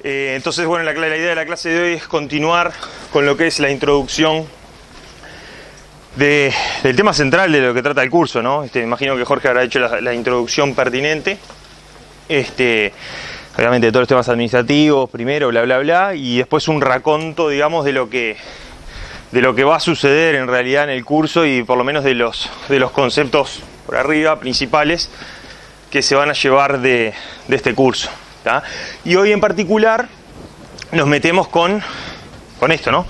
Entonces, bueno, la idea de la clase de hoy es continuar con lo que es la introducción del tema central de lo que trata el curso, ¿no? Imagino que Jorge habrá hecho la introducción pertinente. Obviamente de todos los temas administrativos primero, bla, bla, bla, y después un raconto, digamos, de lo que va a suceder en realidad en el curso y por lo menos de los conceptos por arriba principales que se van a llevar de este curso, ¿tá? Y hoy en particular nos metemos con esto, ¿no?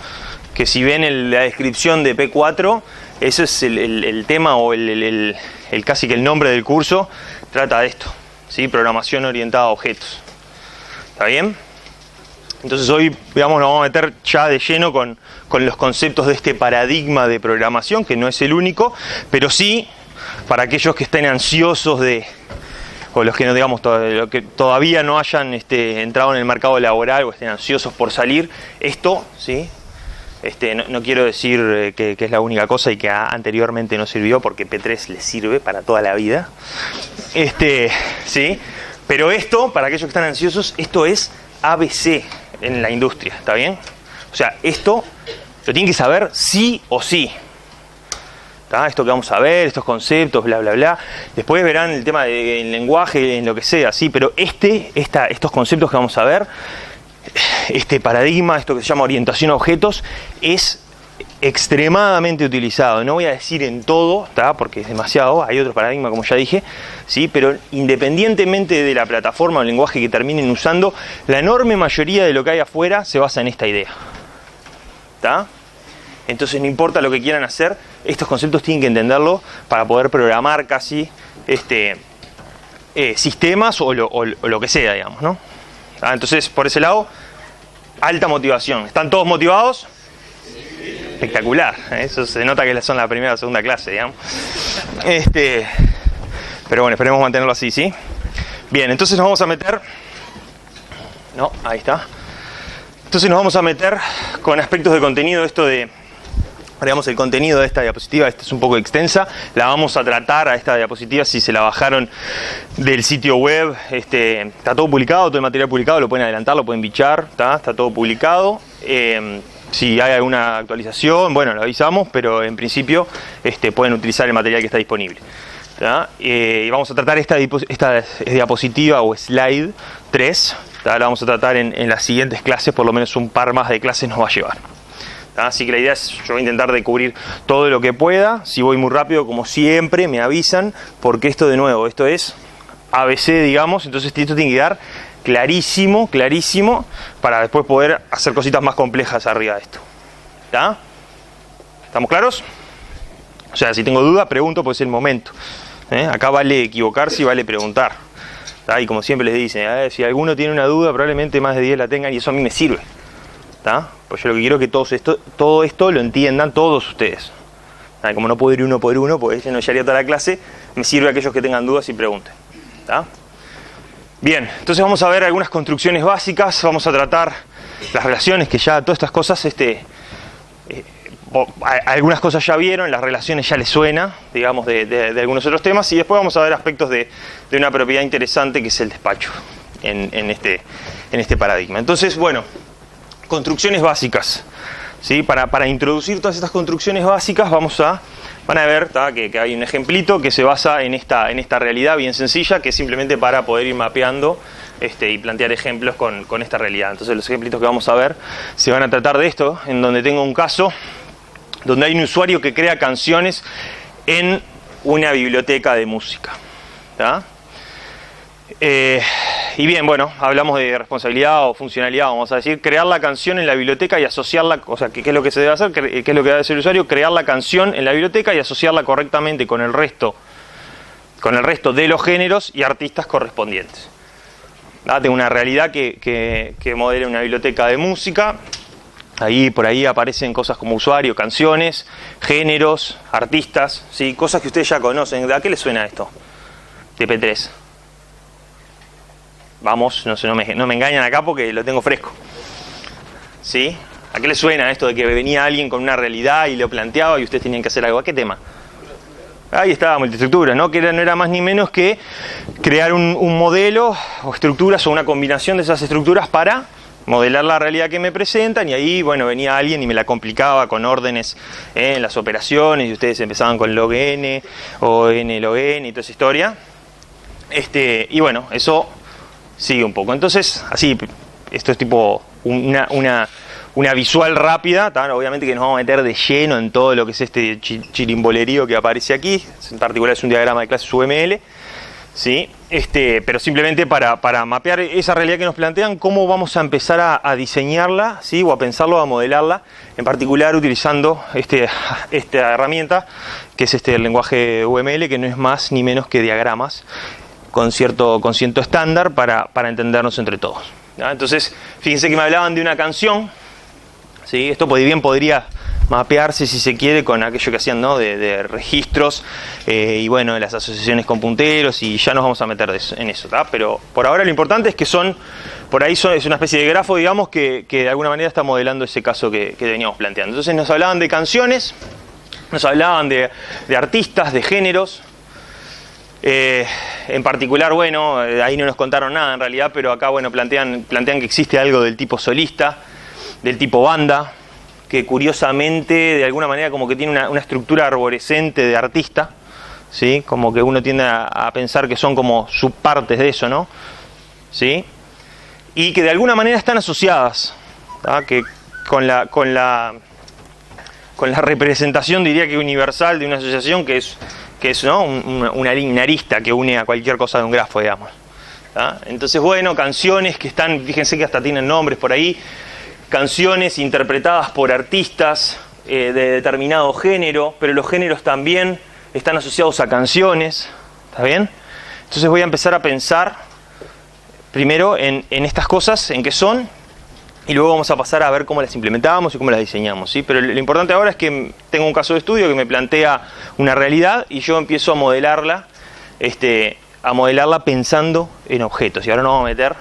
Que si ven la descripción de P4, eso es el tema o el casi que el nombre del curso, trata de esto, ¿sí? Programación orientada a objetos. ¿Está bien? Entonces hoy, digamos, nos vamos a meter ya de lleno con los conceptos de este paradigma de programación, que no es el único, pero sí, para aquellos que estén ansiosos o los que no, digamos, que todavía no hayan entrado en el mercado laboral o estén ansiosos por salir, esto, ¿sí? No quiero decir que es la única cosa y que anteriormente no sirvió, porque P3 les sirve para toda la vida. ¿Sí? Pero esto, para aquellos que están ansiosos, esto es ABC en la industria, ¿está bien? O sea, esto lo tienen que saber sí o sí. ¿Tá? Esto que vamos a ver, estos conceptos, bla, bla, bla. Después verán el tema del lenguaje, en lo que sea, ¿sí? Pero estos conceptos que vamos a ver, este paradigma, esto que se llama orientación a objetos, es extremadamente utilizado. No voy a decir en todo, ¿tá? Porque es demasiado, hay otro paradigma como ya dije, ¿sí? Pero independientemente de la plataforma o el lenguaje que terminen usando, la enorme mayoría de lo que hay afuera se basa en esta idea, ¿tá? Entonces no importa lo que quieran hacer, estos conceptos tienen que entenderlo para poder programar casi sistemas o lo que sea, digamos, ¿no? ¿Tá? Entonces, por ese lado, alta motivación. ¿Están todos motivados? Espectacular, eso se nota que son la primera o segunda clase, digamos. Pero bueno, esperemos mantenerlo así, ¿sí? Bien, entonces nos vamos a meter... No, ahí está. Entonces nos vamos a meter con aspectos de contenido, digamos, el contenido de esta diapositiva. Esta es un poco extensa, la vamos a tratar a esta diapositiva. Si se la bajaron del sitio web, está todo publicado, todo el material publicado, lo pueden adelantar, lo pueden bichar, está todo publicado. Si hay alguna actualización, bueno, lo avisamos, pero en principio pueden utilizar el material que está disponible, ¿tá? Y vamos a tratar esta diapositiva o slide 3, ¿tá? La vamos a tratar en las siguientes clases, por lo menos un par más de clases nos va a llevar. Así que la idea es, yo voy a intentar de cubrir todo lo que pueda. Si voy muy rápido, como siempre, me avisan, porque esto de nuevo, esto es ABC, digamos, entonces esto tiene que quedar clarísimo, clarísimo, para después poder hacer cositas más complejas arriba de esto. ¿Está? ¿Estamos claros? O sea, si tengo duda, pregunto, pues es el momento. Acá vale equivocarse y vale preguntar. ¿Tá? Y como siempre les dicen, si alguno tiene una duda, probablemente más de 10 la tengan y eso a mí me sirve. ¿Tá? Pues yo lo que quiero es que todo esto lo entiendan todos ustedes. ¿Tá? Como no puedo ir uno por uno, pues no ya haría toda la clase, me sirve a aquellos que tengan dudas y pregunten. ¿Tá? Bien, entonces vamos a ver algunas construcciones básicas, vamos a tratar las relaciones, que ya todas estas cosas, algunas cosas ya vieron, las relaciones ya les suena, digamos, de algunos otros temas, y después vamos a ver aspectos de una propiedad interesante que es el despacho en este paradigma. Entonces, bueno, construcciones básicas, ¿sí? Para introducir todas estas construcciones básicas van a ver, ¿tá? que hay un ejemplito que se basa en esta realidad bien sencilla, que es simplemente para poder ir mapeando y plantear ejemplos con esta realidad. Entonces los ejemplitos que vamos a ver se van a tratar de esto, en donde tengo un caso donde hay un usuario que crea canciones en una biblioteca de música, ¿tá? Y bien, bueno, hablamos de responsabilidad o funcionalidad, vamos a decir, crear la canción en la biblioteca y asociarla, o sea, ¿qué es lo que se debe hacer? ¿Qué es lo que debe hacer el usuario? Crear la canción en la biblioteca y asociarla correctamente con el resto de los géneros y artistas correspondientes. Tengo una realidad que modela una biblioteca de música. Por ahí aparecen cosas como usuario, canciones, géneros, artistas, ¿sí? Cosas que ustedes ya conocen. ¿A qué les suena esto? De P3. Vamos, no me engañan acá porque lo tengo fresco. ¿Sí? ¿A qué les suena esto de que venía alguien con una realidad y lo planteaba y ustedes tenían que hacer algo? ¿A qué tema? Ahí estaba, multiestructura, ¿no? Que no era más ni menos que crear un modelo o estructuras o una combinación de esas estructuras para modelar la realidad que me presentan, y ahí, bueno, venía alguien y me la complicaba con órdenes en las operaciones, y ustedes empezaban con log n o n log n y toda esa historia. Y bueno, eso sigue un poco. Entonces, así, esto es tipo una visual rápida, ¿tá? Obviamente que nos vamos a meter de lleno en todo lo que es este chirimbolerío que aparece aquí. En particular es un diagrama de clases UML, ¿sí? Pero simplemente para mapear esa realidad que nos plantean, cómo vamos a empezar a diseñarla, ¿sí? O a pensarlo, a modelarla, en particular utilizando esta herramienta, que es el lenguaje UML, que no es más ni menos que diagramas con cierto estándar para entendernos entre todos, ¿ya? Entonces, fíjense que me hablaban de una canción, ¿sí? Esto bien podría mapearse, si se quiere, con aquello que hacían, ¿no? de registros, y bueno, de las asociaciones con punteros, y ya nos vamos a meter en eso, ¿tá? Pero por ahora lo importante es que es una especie de grafo, digamos, que de alguna manera está modelando ese caso que veníamos planteando. Entonces nos hablaban de canciones, nos hablaban de artistas, de géneros. En particular, bueno, ahí no nos contaron nada en realidad, pero acá, bueno, plantean que existe algo del tipo solista, del tipo banda, que curiosamente, de alguna manera, como que tiene una estructura arborescente de artista, ¿sí? Como que uno tiende a pensar que son como subpartes de eso, ¿no? ¿Sí? Y que de alguna manera están asociadas, ¿tá? Que con la representación, diría que universal, de una asociación que es ¿no? una arista que une a cualquier cosa de un grafo, digamos, ¿tá? Entonces, bueno, canciones que están, fíjense que hasta tienen nombres por ahí, canciones interpretadas por artistas de determinado género, pero los géneros también están asociados a canciones, ¿está bien? Entonces voy a empezar a pensar primero en estas cosas, en qué son, y luego vamos a pasar a ver cómo las implementamos y cómo las diseñamos, ¿sí? Pero lo importante ahora es que tengo un caso de estudio que me plantea una realidad y yo empiezo a modelarla pensando en objetos. Y ahora nos vamos a meter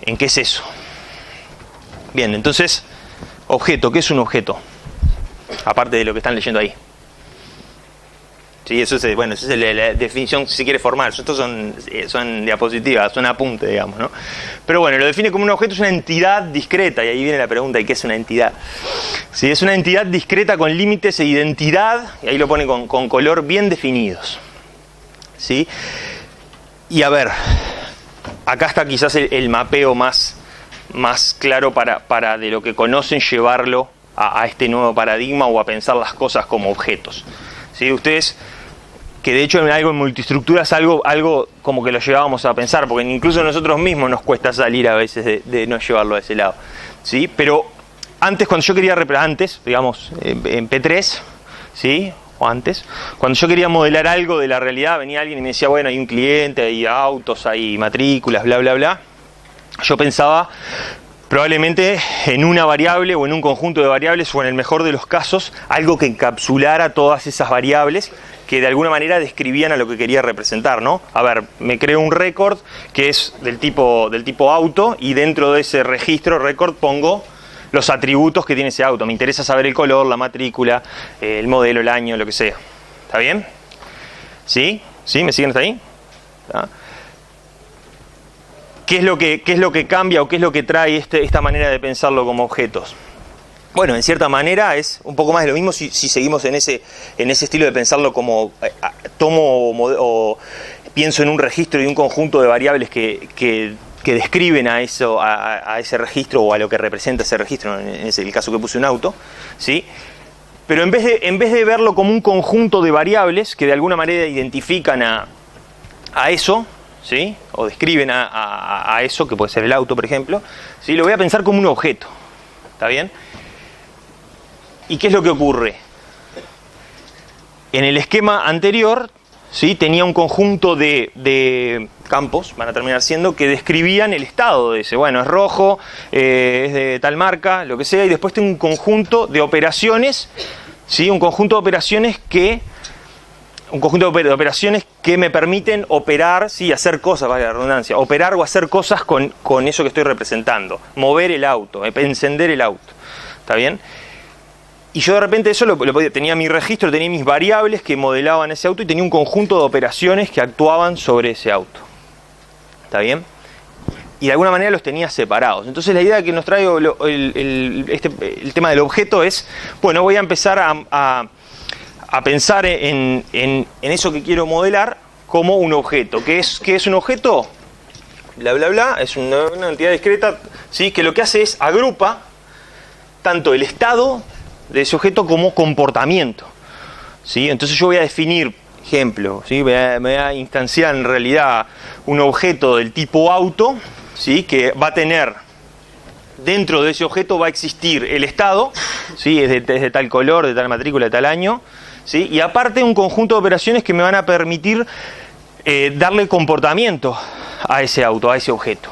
en qué es eso. Bien, entonces, objeto, ¿qué es un objeto? Aparte de lo que están leyendo ahí. Sí, eso es, bueno, esa es la definición, si se quiere, formal. Estos son diapositivas, son apuntes, digamos, ¿no? Pero bueno, lo define como un objeto, es una entidad discreta, y ahí viene la pregunta, ¿y qué es una entidad? Sí, es una entidad discreta con límites e identidad, y ahí lo pone con color bien definidos, ¿sí? Y a ver, acá está quizás el mapeo más claro para de lo que conocen llevarlo a este nuevo paradigma o a pensar las cosas como objetos, ¿sí? Ustedes, que de hecho algo en multiestructura es algo como que lo llevábamos a pensar, porque incluso nosotros mismos nos cuesta salir a veces de no llevarlo a ese lado, ¿sí? Pero antes, cuando yo quería digamos, en P3, ¿sí? O antes, cuando yo quería modelar algo de la realidad, venía alguien y me decía, bueno, hay un cliente, hay autos, hay matrículas, bla, bla, bla. Yo pensaba probablemente en una variable o en un conjunto de variables, o en el mejor de los casos, algo que encapsulara todas esas variables que de alguna manera describían a lo que quería representar, ¿no? A ver, me creo un record que es del tipo auto, y dentro de ese registro record pongo los atributos que tiene ese auto. Me interesa saber el color, la matrícula, el modelo, el año, lo que sea. ¿Está bien? ¿Sí? ¿Sí? ¿Me siguen hasta ahí? ¿Está? ¿Qué es lo que cambia o qué es lo que trae esta manera de pensarlo como objetos? Bueno, en cierta manera es un poco más de lo mismo si seguimos en ese estilo de pensarlo como tomo o pienso en un registro y un conjunto de variables que describen a ese registro o a lo que representa ese registro, en el caso que puse un auto, ¿sí? Pero en vez de verlo como un conjunto de variables que de alguna manera identifican a eso, ¿sí? O describen a eso, que puede ser el auto, por ejemplo, ¿sí? Lo voy a pensar como un objeto, ¿está bien? ¿Y qué es lo que ocurre? En el esquema anterior, ¿sí? Tenía un conjunto de campos, van a terminar siendo, que describían el estado de ese. Bueno, es rojo, es de tal marca, lo que sea, y después tengo un conjunto de operaciones, ¿sí? Un conjunto de operaciones que me permiten operar, sí, hacer cosas, vale la redundancia, operar o hacer cosas con eso que estoy representando. Mover el auto, encender el auto, ¿está bien? Y yo de repente eso tenía mi registro, tenía mis variables que modelaban ese auto y tenía un conjunto de operaciones que actuaban sobre ese auto. ¿Está bien? y de alguna manera los tenía separados. Entonces la idea que nos trae el tema del objeto es, bueno, voy a empezar a pensar en eso que quiero modelar como un objeto. ¿Qué es un objeto? Bla, bla, bla, es una entidad discreta, ¿sí? Que lo que hace es agrupa tanto el estado de ese objeto como comportamiento, ¿sí? Entonces yo voy a definir, ejemplo, ¿sí? Me voy a instanciar en realidad un objeto del tipo auto, ¿sí? Que va a tener, dentro de ese objeto va a existir el estado, ¿sí? Es de tal color, de tal matrícula, de tal año, ¿sí? Y aparte un conjunto de operaciones que me van a permitir darle comportamiento a ese auto, a ese objeto,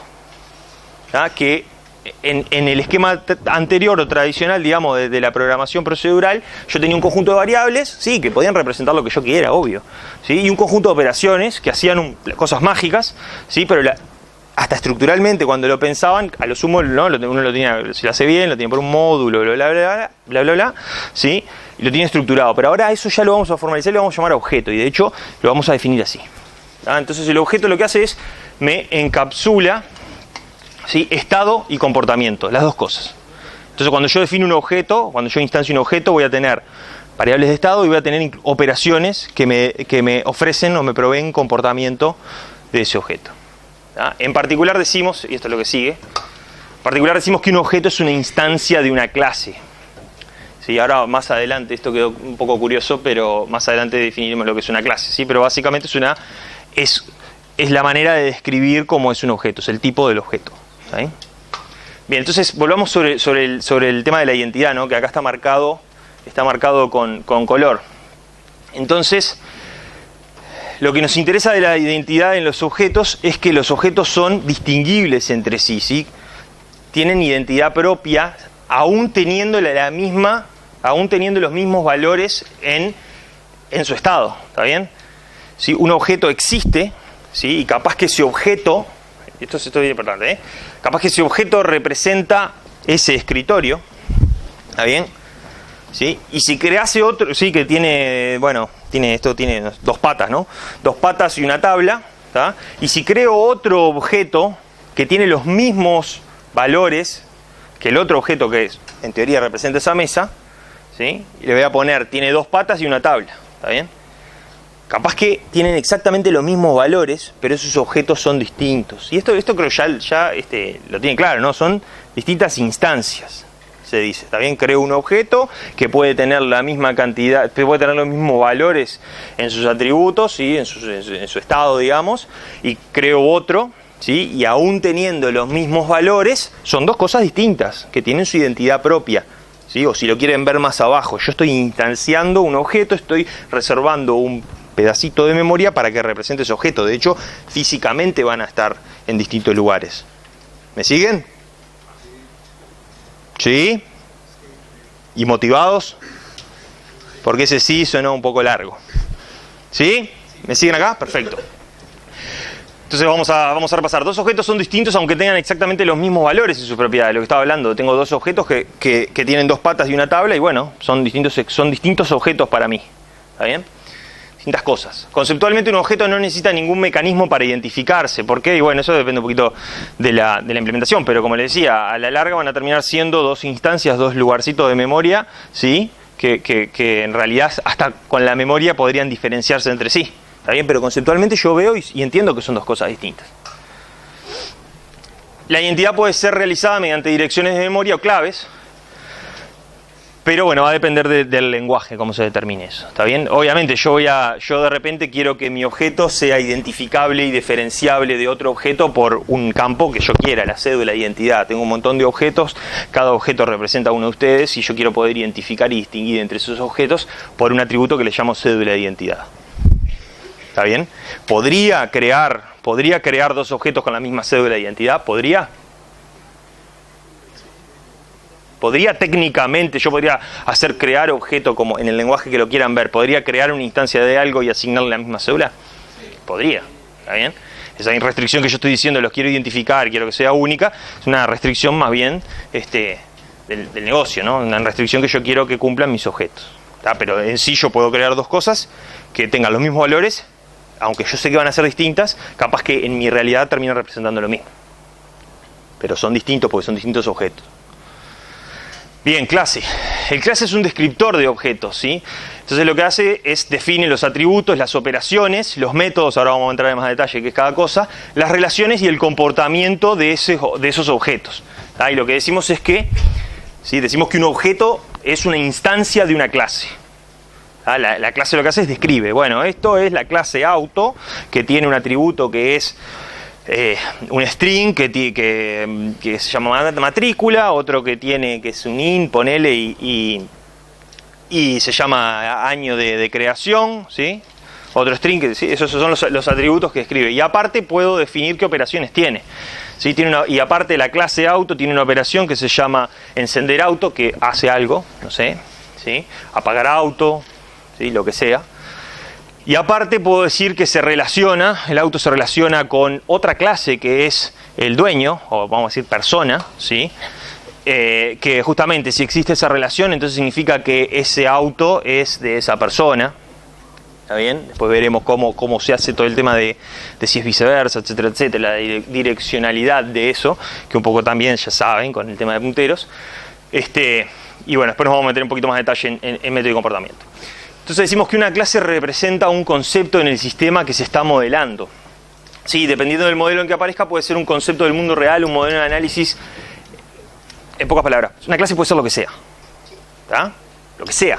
¿tá? Que en el esquema anterior o tradicional, digamos, de la programación procedural, yo tenía un conjunto de variables, sí, que podían representar lo que yo quiera, obvio, ¿sí? Y un conjunto de operaciones que hacían cosas mágicas, ¿sí? Pero hasta estructuralmente, cuando lo pensaban, a lo sumo, ¿no? Uno lo tenía, si lo hace bien, lo tiene por un módulo, bla, bla, bla, bla, bla, bla, ¿sí? Y lo tiene estructurado. Pero ahora eso ya lo vamos a formalizar y lo vamos a llamar objeto, y de hecho lo vamos a definir así. Entonces el objeto lo que hace es, me encapsula, ¿sí? Estado y comportamiento, las dos cosas. Entonces cuando yo defino un objeto, cuando yo instancio un objeto, voy a tener variables de estado y voy a tener operaciones que me ofrecen o me proveen comportamiento de ese objeto. En particular decimos, y esto es lo que sigue, en particular decimos que un objeto es una instancia de una clase. Sí, ahora más adelante, esto quedó un poco curioso, pero más adelante definiremos lo que es una clase, ¿sí? Pero básicamente es la manera de describir cómo es un objeto, es el tipo del objeto, ¿sí? Bien, entonces volvamos sobre el tema de la identidad, ¿no? Que acá está marcado con color. Entonces, lo que nos interesa de la identidad en los objetos es que los objetos son distinguibles entre sí, ¿sí? Tienen identidad propia, aún teniendo los mismos valores en su estado, ¿está bien? ¿Sí? Un objeto existe, ¿sí? Y capaz que ese objeto, esto es bien importante, capaz que ese objeto representa ese escritorio, ¿está bien? ¿Sí? Y si crease otro, sí, que tiene dos patas, ¿no? Dos patas y una tabla, ¿tá? Y si creo otro objeto que tiene los mismos valores que el otro objeto que en teoría representa esa mesa, ¿sí? Y le voy a poner, tiene dos patas y una tabla, ¿está bien? Capaz que tienen exactamente los mismos valores, pero esos objetos son distintos. Y esto creo ya lo tiene claro, ¿no? Son distintas instancias, se dice. También creo un objeto que puede tener la misma cantidad, puede tener los mismos valores en sus atributos, ¿sí? en su estado, digamos, y creo otro, ¿sí? Y aún teniendo los mismos valores, son dos cosas distintas, que tienen su identidad propia, ¿sí? O si lo quieren ver más abajo, yo estoy instanciando un objeto, estoy reservando un pedacito de memoria para que represente ese objeto. De hecho, físicamente van a estar en distintos lugares. ¿Me siguen? ¿Sí? ¿Y motivados? Porque ese sí sonó un poco largo. ¿Sí? ¿Me siguen acá? Perfecto. Entonces vamos a repasar. Dos objetos son distintos aunque tengan exactamente los mismos valores en sus propiedades. Lo que estaba hablando, tengo dos objetos que tienen dos patas y una tabla y bueno, son distintos objetos para mí. ¿Está bien? Distintas cosas. Conceptualmente un objeto no necesita ningún mecanismo para identificarse. ¿Por qué? Y bueno, eso depende un poquito de la implementación, pero como les decía, a la larga van a terminar siendo dos instancias, dos lugarcitos de memoria, ¿sí? Que en realidad hasta con la memoria podrían diferenciarse entre sí. ¿Está bien? Pero conceptualmente yo veo y entiendo que son dos cosas distintas. La identidad puede ser realizada mediante direcciones de memoria o claves, pero bueno, va a depender del lenguaje, cómo se determine eso. ¿Está bien? Obviamente yo de repente quiero que mi objeto sea identificable y diferenciable de otro objeto por un campo que yo quiera, la cédula de identidad. Tengo un montón de objetos, cada objeto representa a uno de ustedes y yo quiero poder identificar y distinguir entre esos objetos por un atributo que le llamo cédula de identidad. ¿Está bien? ¿Podría crear dos objetos con la misma cédula de identidad? ¿Podría? Técnicamente, yo podría hacer crear objeto como en el lenguaje que lo quieran ver. ¿Podría crear una instancia de algo y asignarle la misma cédula? Podría, ¿está bien? Esa restricción que yo estoy diciendo, los quiero identificar, quiero que sea única, es una restricción más bien del negocio, ¿no? Una restricción que yo quiero que cumplan mis objetos. ¿Está? Pero en sí yo puedo crear dos cosas que tengan los mismos valores, aunque yo sé que van a ser distintas, capaz que en mi realidad terminan representando lo mismo. pero son distintos porque son distintos objetos. Bien, clase. El clase es un descriptor de objetos, ¿sí? Entonces lo que hace es define los atributos, las operaciones, los métodos, ahora vamos a entrar en más detalle qué es cada cosa, las relaciones y el comportamiento de esos objetos. Y lo que decimos es que, ¿sí? Decimos que un objeto es una instancia de una clase. La clase lo que hace es describe. Bueno, esto es la clase auto, que tiene un atributo que es un string que se llama matrícula, otro que es un int, ponele, y se llama año de creación, ¿sí? Otro string, que ¿sí? Esos son los atributos que escribe. Y aparte puedo definir qué operaciones tiene. ¿Sí? Y aparte la clase auto tiene una operación que se llama encender auto, que hace algo, no sé, ¿sí? Apagar auto, ¿sí? Lo que sea. Y aparte puedo decir que el auto se relaciona con otra clase que es el dueño, o vamos a decir persona, ¿sí? Que justamente si existe esa relación, entonces significa que ese auto es de esa persona. ¿Está bien? Después veremos cómo se hace todo el tema de si es viceversa, etcétera, etcétera, la direccionalidad de eso, que un poco también ya saben con el tema de punteros. Y bueno, después nos vamos a meter un poquito más de detalle en método y comportamiento. Entonces decimos que una clase representa un concepto en el sistema que se está modelando. Sí, dependiendo del modelo en que aparezca, puede ser un concepto del mundo real, un modelo de análisis. En pocas palabras, una clase puede ser lo que sea. ¿Tá? Lo que sea.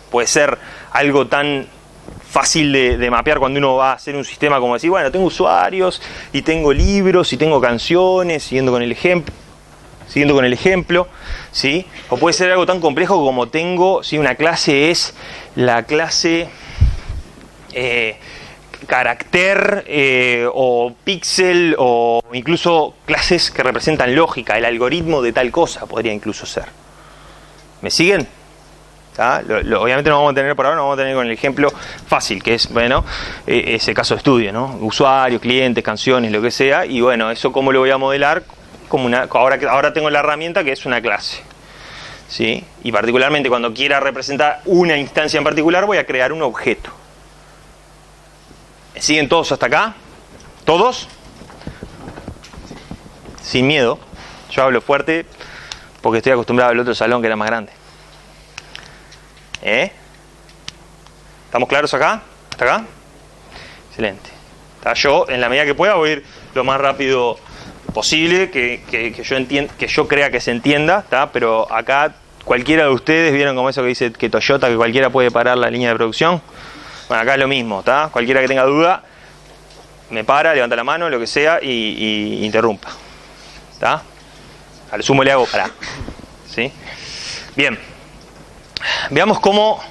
Puede ser algo tan fácil de mapear cuando uno va a hacer un sistema como decir, bueno, tengo usuarios, y tengo libros, y tengo canciones, siguiendo con el ejemplo, ¿sí? O puede ser algo tan complejo como tengo, ¿sí? Una clase es la clase carácter o píxel, o incluso clases que representan lógica, el algoritmo de tal cosa podría incluso ser. ¿Me siguen? Obviamente no vamos a tener por ahora, no vamos a tener con el ejemplo fácil, que es, bueno, ese caso de estudio, ¿no? Usuarios, clientes, canciones, lo que sea, y bueno, eso cómo lo voy a modelar como ahora tengo la herramienta que es una clase, ¿sí? Y particularmente cuando quiera representar una instancia en particular voy a crear un objeto. ¿Me siguen todos hasta acá? ¿Todos? Sin miedo. Yo hablo fuerte porque estoy acostumbrado al otro salón que era más grande. ¿Estamos claros acá? ¿Hasta acá? Excelente. Yo, en la medida que pueda, voy a ir lo más rápido posible, que yo crea que se entienda, pero acá cualquiera de ustedes, ¿vieron como eso que dice que Toyota, que cualquiera puede parar la línea de producción? Bueno, acá es lo mismo, cualquiera que tenga duda, me para, levanta la mano, lo que sea, y interrumpa. Al sumo le hago parar. ¿Sí? Bien. Veamos cómo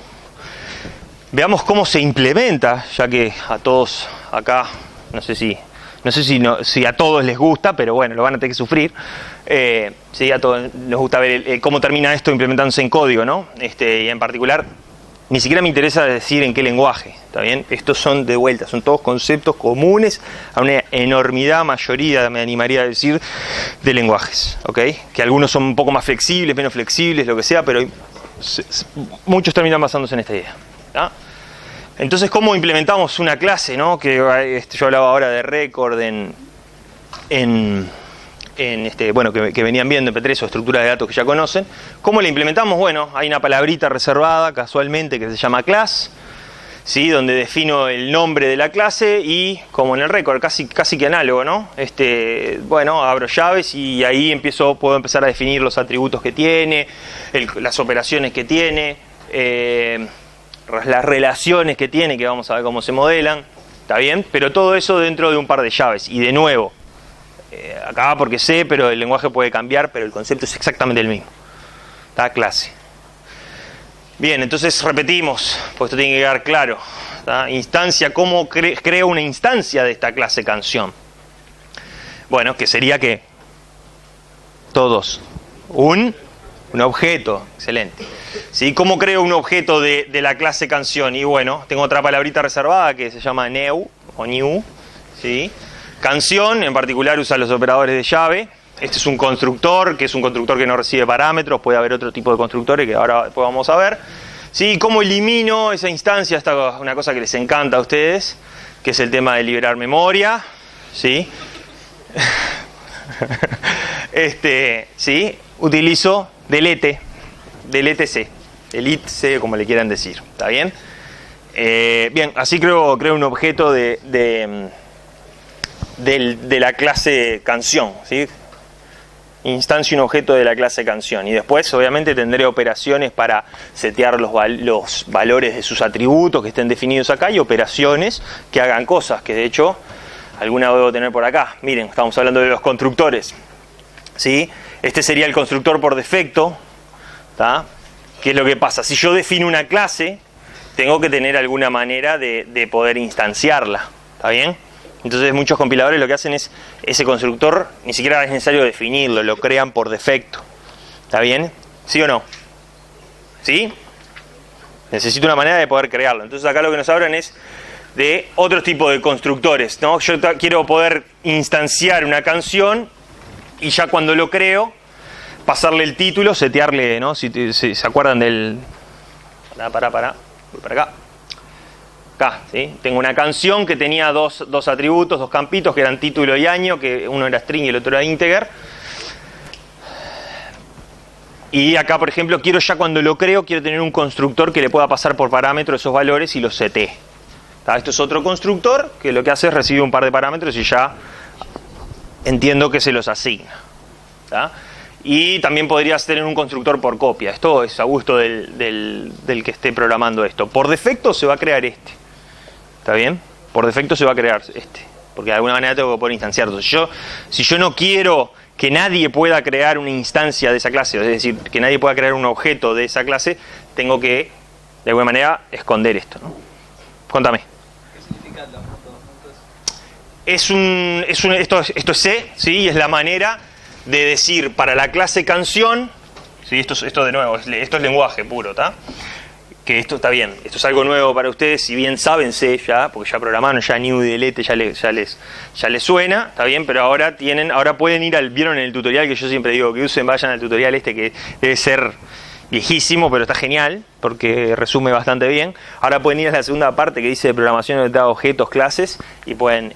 se implementa, ya que a todos acá, no sé si a todos les gusta, pero bueno, lo van a tener que sufrir. Sí, a todos nos gusta ver cómo termina esto implementándose en código, ¿no? Y en particular, ni siquiera me interesa decir en qué lenguaje, ¿está bien? Estos son de vuelta, son todos conceptos comunes a una enormidad, mayoría, me animaría a decir, de lenguajes, ¿ok? Que algunos son un poco más flexibles, menos flexibles, lo que sea, pero muchos terminan basándose en esta idea. Entonces, ¿cómo implementamos una clase, ¿no? Que yo hablaba ahora de record que venían viendo en P3 o estructuras de datos que ya conocen. ¿Cómo la implementamos? Bueno, hay una palabrita reservada casualmente que se llama class, ¿sí? Donde defino el nombre de la clase y, como en el record, casi que análogo, ¿no? Abro llaves y ahí puedo empezar a definir los atributos que tiene, las operaciones que tiene, las relaciones que tiene, que vamos a ver cómo se modelan, ¿está bien? Pero todo eso dentro de un par de llaves. Y de nuevo, acá porque sé, pero el lenguaje puede cambiar, pero el concepto es exactamente el mismo. ¿Está? Clase. Bien, entonces repetimos, pues esto tiene que quedar claro. ¿Está? Instancia, ¿cómo creo una instancia de esta clase canción? Bueno, que sería que todos, un objeto, excelente. ¿Sí? ¿Cómo creo un objeto de la clase canción? Y bueno, tengo otra palabrita reservada que se llama new o new, ¿sí? Canción, en particular, usa los operadores de llave. Este es un constructor, que es un constructor que no recibe parámetros. Puede haber otro tipo de constructores que ahora después vamos a ver. ¿Sí? ¿Cómo elimino esa instancia? Esta es una cosa que les encanta a ustedes, que es el tema de liberar memoria. ¿Sí? ¿sí? Utilizo delete C, delete, como le quieran decir, ¿está bien? Bien, así creo un objeto de la clase canción, ¿sí? Instancio un objeto de la clase canción y después obviamente tendré operaciones para setear los valores de sus atributos que estén definidos acá y operaciones que hagan cosas, que de hecho alguna debo tener por acá. Miren, estamos hablando de los constructores, ¿sí? Este sería el constructor por defecto, ¿tá? ¿Qué es lo que pasa? Si yo defino una clase, tengo que tener alguna manera de poder instanciarla, ¿está bien? Entonces muchos compiladores lo que hacen es, ese constructor ni siquiera es necesario definirlo, lo crean por defecto. ¿Está bien? ¿Sí o no? ¿Sí? Necesito una manera de poder crearlo. Entonces acá lo que nos hablan es de otro tipo de constructores, ¿no? Yo quiero poder instanciar una canción y ya cuando lo creo, pasarle el título, setearle, ¿no? Si se acuerdan del... Voy para acá. Acá, ¿sí? Tengo una canción que tenía dos atributos, dos campitos, que eran título y año, que uno era string y el otro era integer. Y acá, por ejemplo, quiero ya cuando lo creo, quiero tener un constructor que le pueda pasar por parámetro esos valores y los setee. Esto es otro constructor que lo que hace es recibir un par de parámetros y ya entiendo que se los asigna. ¿Tá? Y también podrías tener un constructor por copia. Esto es a gusto del que esté programando esto. Por defecto se va a crear este. ¿Está bien? Por defecto se va a crear este. Porque de alguna manera tengo que poder instanciarlo. Si yo no quiero que nadie pueda crear una instancia de esa clase, es decir, que nadie pueda crear un objeto de esa clase, tengo que, de alguna manera, esconder esto, ¿no? Contame. ¿Qué significa los puntos? Esto es C, ¿sí? Y es la manera de decir para la clase canción, ¿sí? Esto de nuevo, esto es lenguaje puro, ¿tá? Que esto está bien, esto es algo nuevo para ustedes, si bien saben C ya, porque ya programaron, ya new y delete ya les suena, está bien, pero ahora pueden ir vieron en el tutorial que yo siempre digo que usen, vayan al tutorial este que debe ser viejísimo, pero está genial, porque resume bastante bien. Ahora pueden ir a la segunda parte que dice de programación orientada a objetos, clases, y pueden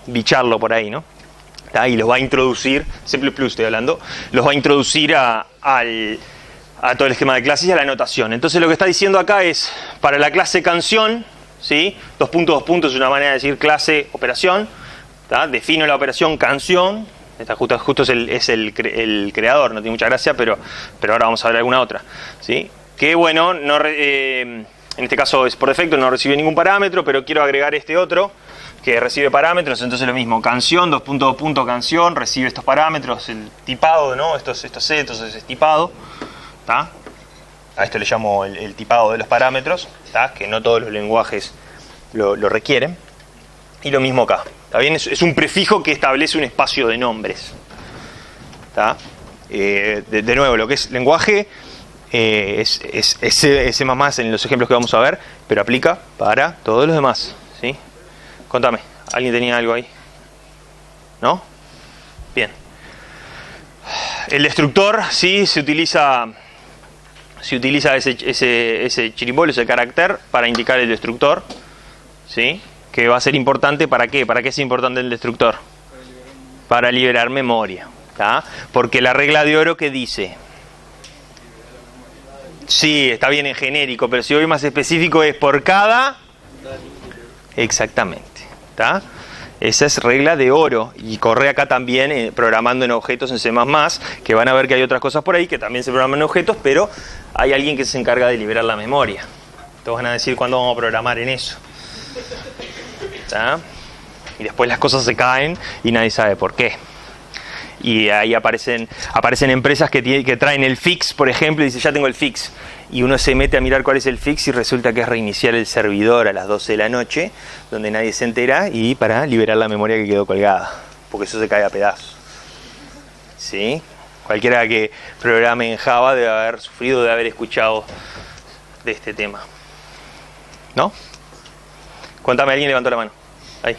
bicharlo por ahí, ¿no? Y los va a introducir, C++ estoy hablando, los va a introducir a todo el esquema de clases y a la notación. Entonces lo que está diciendo acá es, para la clase canción, ¿sí? 2 puntos es una manera de decir clase operación, ¿tá? Defino la operación canción, justo es el creador, no tiene mucha gracia, pero ahora vamos a ver alguna otra, ¿sí? Que bueno, en este caso es por defecto, no recibe ningún parámetro, pero quiero agregar este otro, que recibe parámetros, entonces lo mismo, canción, 2 puntos canción, recibe estos parámetros, el tipado, ¿no? Esto es C, entonces es tipado, ¿tá? A esto le llamo el tipado de los parámetros, ¿tá? Que no todos los lenguajes lo requieren. Y lo mismo acá, ¿está bien? Es un prefijo que establece un espacio de nombres, ¿tá? De nuevo, lo que es lenguaje es C++ en los ejemplos que vamos a ver, pero aplica para todos los demás, ¿sí? Contame, ¿alguien tenía algo ahí? ¿No? Bien. El destructor, sí, se utiliza ese chirimbolo, ese carácter para indicar el destructor, ¿sí? Que va a ser importante, ¿para qué? ¿Para qué es importante el destructor? Para liberar memoria, ¿tá? Porque la regla de oro que dice, sí, está bien en genérico, pero si voy más específico es por cada, exactamente, ¿tá? Esa es regla de oro y corre acá también programando en objetos en C++, que van a ver que hay otras cosas por ahí que también se programan en objetos, pero hay alguien que se encarga de liberar la memoria. Todos van a decir cuándo vamos a programar en eso, ¿tá? Y después las cosas se caen y nadie sabe por qué. Y ahí aparecen empresas que traen el fix, por ejemplo, y dicen ya tengo el fix. Y uno se mete a mirar cuál es el fix y resulta que es reiniciar el servidor a las 12 de la noche, donde nadie se entera, y para liberar la memoria que quedó colgada, porque eso se cae a pedazos. ¿Sí? Cualquiera que programe en Java debe haber sufrido, debe haber escuchado de este tema. ¿No? Cuéntame, alguien levantó la mano. Ahí.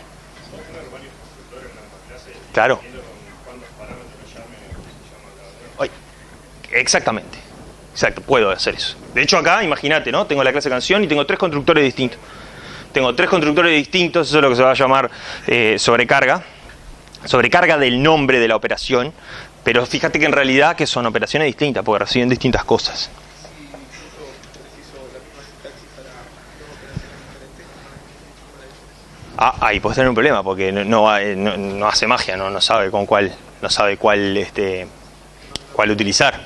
Claro. Ay, exactamente. Exacto, puedo hacer eso. De hecho acá, imagínate, ¿no? Tengo la clase canción y tengo 3 constructores distintos. Tengo 3 constructores distintos, eso es lo que se va a llamar sobrecarga. sobrecarga del nombre de la operación, pero fíjate que en realidad que son operaciones distintas, porque reciben distintas cosas. Ahí puedes tener un problema, porque no hace magia, no sabe con cuál, no sabe cuál utilizar.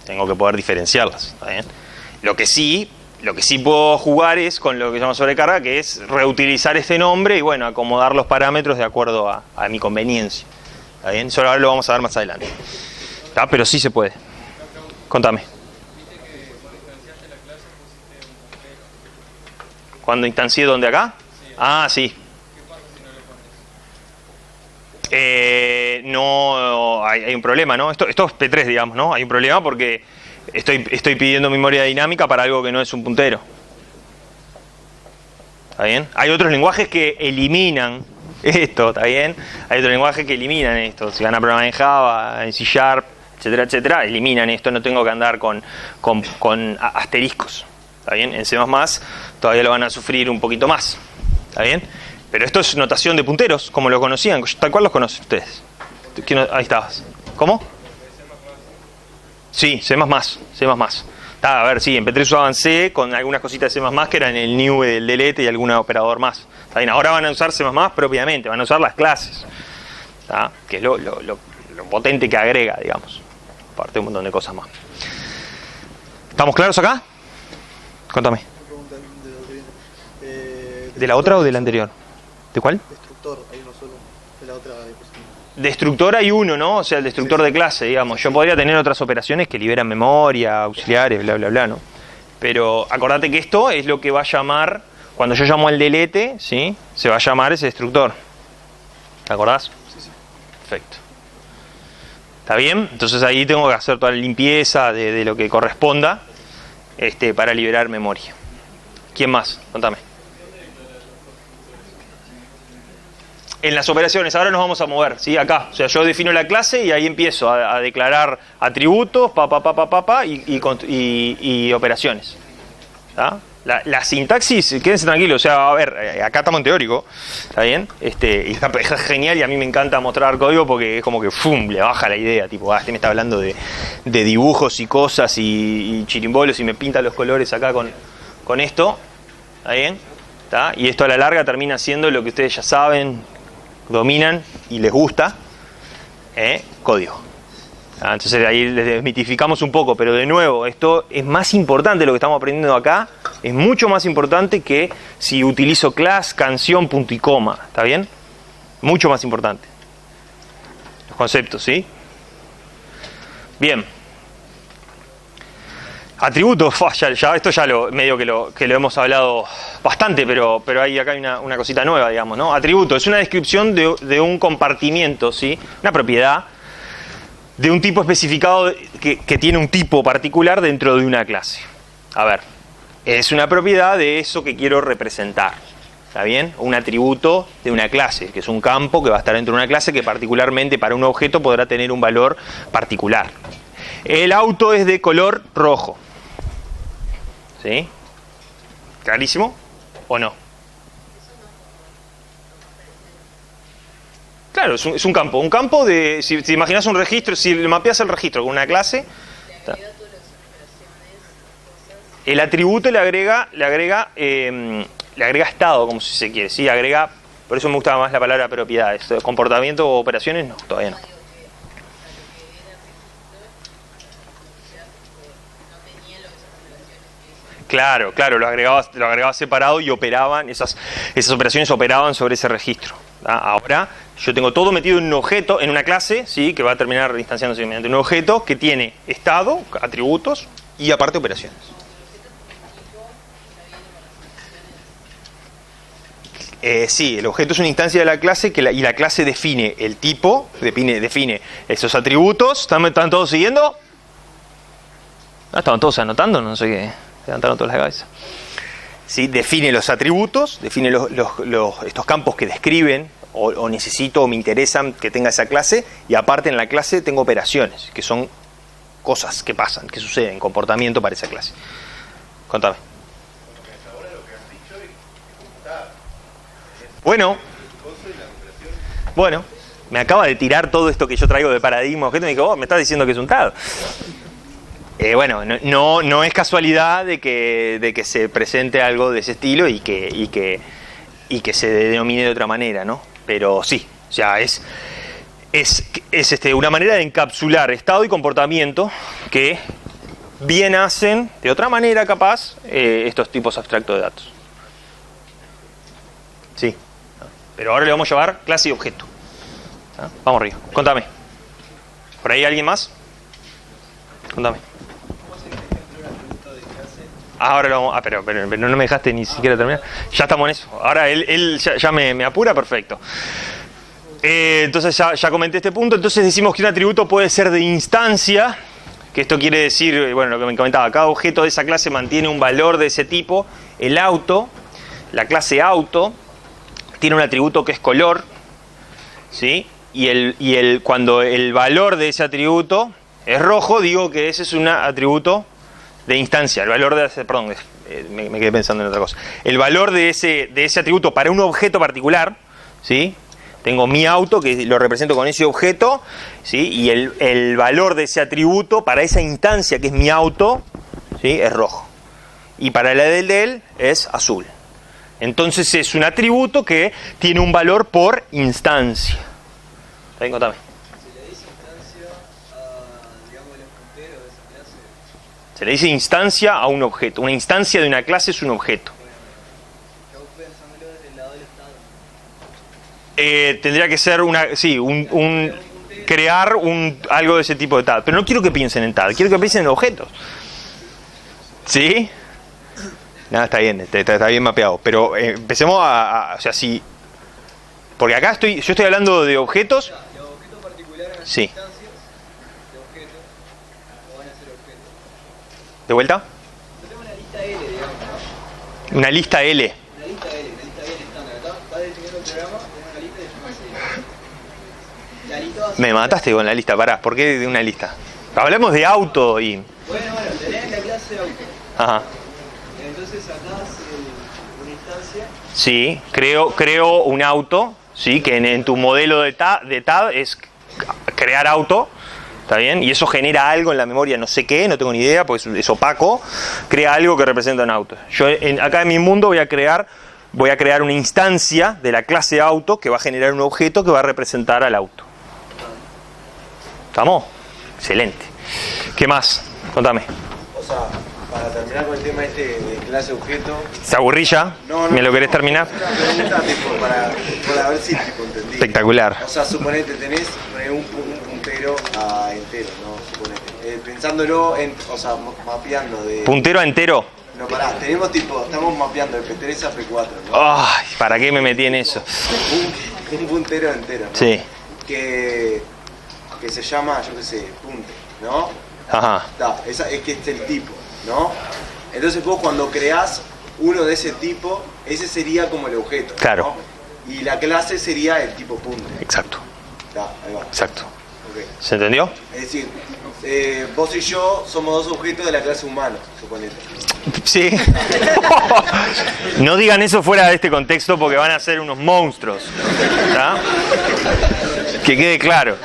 Tengo que poder diferenciarlas, ¿está bien? Lo que sí puedo jugar es con lo que se llama sobrecarga, que es reutilizar este nombre y bueno, acomodar los parámetros de acuerdo a mi conveniencia. ¿Está bien? Eso ahora lo vamos a ver más adelante. ¿Está? Pero sí se puede. Contame. ¿Cuándo instancié dónde acá? Ah, sí. No, hay un problema, ¿no? Esto es P3, digamos, ¿no? Hay un problema porque estoy pidiendo memoria dinámica para algo que no es un puntero. ¿Está bien? Hay otros lenguajes que eliminan esto, ¿está bien? Hay otros lenguajes que eliminan esto. Si van a programar en Java, en C#, etcétera, etcétera, eliminan esto. No tengo que andar con asteriscos. ¿Está bien? En C++ todavía lo van a sufrir un poquito más. ¿Está bien? Pero esto es notación de punteros, como lo conocían, tal cual los conocen ustedes. Ahí estabas. ¿Cómo? Sí, C++. A ver, sí, en P3 usaban C con algunas cositas de C++ que eran el new, el delete y algún operador más. ¿Está bien? Ahora van a usar C++ propiamente, van a usar las clases. ¿Está? Que es lo potente que agrega, digamos. Aparte de un montón de cosas más. ¿Estamos claros acá? Contame. ¿De la otra o de la anterior? ¿De cuál? Destructor, hay uno solo. De la otra diapositiva. Destructor hay uno, ¿no? O sea, el destructor de clase, digamos. Yo podría tener otras operaciones que liberan memoria, auxiliares, bla, bla, bla, ¿no? Pero acordate que esto es lo que va a llamar, cuando yo llamo al delete, ¿sí? Se va a llamar ese destructor. ¿Te acordás? Sí. Perfecto. ¿Está bien? Entonces ahí tengo que hacer toda la limpieza de lo que corresponda para liberar memoria. ¿Quién más? Contame. En las operaciones, ahora nos vamos a mover, ¿sí? Acá, o sea, yo defino la clase y ahí empiezo a declarar atributos, y operaciones. ¿Está? La sintaxis, quédense tranquilos, o sea, a ver, acá estamos en teórico, ¿está bien? Y está genial y a mí me encanta mostrar código porque es como que ¡fum! Le baja la idea, tipo, me está hablando de dibujos y cosas y chirimbolos y me pinta los colores acá con esto, ¿está bien? ¿Está? Y esto a la larga termina siendo lo que ustedes ya saben, dominan y les gusta, código. Entonces ahí les desmitificamos un poco, pero de nuevo, esto es más importante, lo que estamos aprendiendo acá, es mucho más importante que si utilizo class, canción, punto y coma, ¿está bien? Mucho más importante. Los conceptos, ¿sí? Bien. Atributos, esto ya medio que lo hemos hablado bastante, pero acá hay una cosita nueva, digamos, ¿no? Atributo es una descripción de un compartimiento, ¿sí? Una propiedad de un tipo especificado que tiene un tipo particular dentro de una clase. A ver, es una propiedad de eso que quiero representar, ¿está bien? Un atributo de una clase, que es un campo que va a estar dentro de una clase que particularmente para un objeto podrá tener un valor particular. El auto es de color rojo. ¿Sí? ¿Clarísimo? ¿O no? Claro, es un campo. Un campo de... Si te imaginas un registro, si mapeas el registro con una clase... El atributo le agrega estado, como si se quiere. ¿Sí? Agrega... Por eso me gusta más la palabra propiedades. Comportamiento o operaciones, no, todavía no. Claro, lo agregaba separado y operaban, esas operaciones operaban sobre ese registro. Ahora yo tengo todo metido en un objeto, en una clase, ¿sí? Que va a terminar instanciándose mediante un objeto que tiene estado, atributos y aparte operaciones. Sí, el objeto es una instancia de la clase y la clase define el tipo, define esos atributos. ¿Están todos siguiendo? Estaban todos anotando, no sé qué. Levantaron todas las cabezas. ¿Sí? Define los atributos, define estos campos que describen o necesito o me interesan que tenga esa clase, y aparte en la clase tengo operaciones, que son cosas que pasan, que suceden, comportamiento para esa clase. Contame. Bueno, me acaba de tirar todo esto que yo traigo de paradigma objeto y me dijo, oh, me estás diciendo que es un TAD. Bueno, no es casualidad de que se presente algo de ese estilo y que se denomine de otra manera, ¿no? Pero sí, o sea, es una manera de encapsular estado y comportamiento que bien hacen de otra manera capaz estos tipos abstractos de datos. Sí, pero ahora le vamos a llamar clase y objeto. ¿Ah? Vamos arriba, contame. ¿Por ahí alguien más? Contame. Ahora lo vamos, pero no me dejaste ni siquiera terminar. Ya estamos en eso. Ahora él ya me apura, perfecto. Entonces ya comenté este punto. Entonces decimos que un atributo puede ser de instancia, que esto quiere decir, bueno, lo que me comentaba, cada objeto de esa clase mantiene un valor de ese tipo. El auto, la clase auto, tiene un atributo que es color, ¿sí? Y cuando el valor de ese atributo es rojo, digo que ese es un atributo de instancia. El valor de ese, perdón, me quedé pensando en otra cosa. El valor de ese atributo para un objeto particular, ¿sí? Tengo mi auto que lo represento con ese objeto, ¿sí? Y el valor de ese atributo para esa instancia que es mi auto, ¿sí? Es rojo. Y para la de él es azul. Entonces es un atributo que tiene un valor por instancia. ¿Está bien? Contame. ¿Se le dice instancia a, digamos, el puntero de esa clase? Se le dice instancia a un objeto. Una instancia de una clase es un objeto. Yo pensándolo desde el lado del estado. Tendría que ser crear algo de ese tipo de TAD. Pero no quiero que piensen en TAD, quiero que piensen en objetos. ¿Sí? Nada, está bien, está bien mapeado. Pero empecemos o sea, sí. Porque acá yo estoy hablando de objetos. Los objetos particulares en Sí. instancias de objetos o van a ser objetos. ¿De vuelta? Yo tengo una lista L, digamos, ¿no? Una lista L. Una lista L estándar. Estás definiendo el programa, tenés una lista y la lista va a ser... Me mataste con la lista, pará. ¿Por qué de una lista? Hablamos de auto y... Bueno, tenés la clase auto. Ajá. Entonces sacás una instancia. Sí, creo un auto, sí, que en tu modelo de TAD es crear auto, ¿está bien? Y eso genera algo en la memoria, no sé qué, no tengo ni idea, porque es opaco, crea algo que representa un auto. Yo acá en mi mundo voy a crear una instancia de la clase auto que va a generar un objeto que va a representar al auto. ¿Estamos? Excelente. ¿Qué más? Contame. O sea, para terminar con el tema este de clase objeto. ¿Se aburrí ya? ¿Me lo querés terminar? Una pregunta tipo, para ver si tipo entendí. Espectacular. O sea, suponete tenés un puntero a entero, ¿no? Suponete. Pensándolo, o sea, mapeando de... ¿Puntero a entero? No, pará, estamos mapeando de P3 a P4, ¿no? Ay, ¿para qué me metí en eso? Un puntero entero, ¿no? Sí. Que se llama, yo qué sé, punte, ¿no? Ajá. Es que es el tipo, ¿no? Entonces vos cuando creás uno de ese tipo, ese sería como el objeto, Claro. ¿no? Y la clase sería el tipo punte. Exacto. Ahí va. Exacto. Okay. ¿Se entendió? Es decir, vos y yo somos dos objetos de la clase humano, suponete. Sí. No digan eso fuera de este contexto porque van a ser unos monstruos. ¿Está? Que quede claro.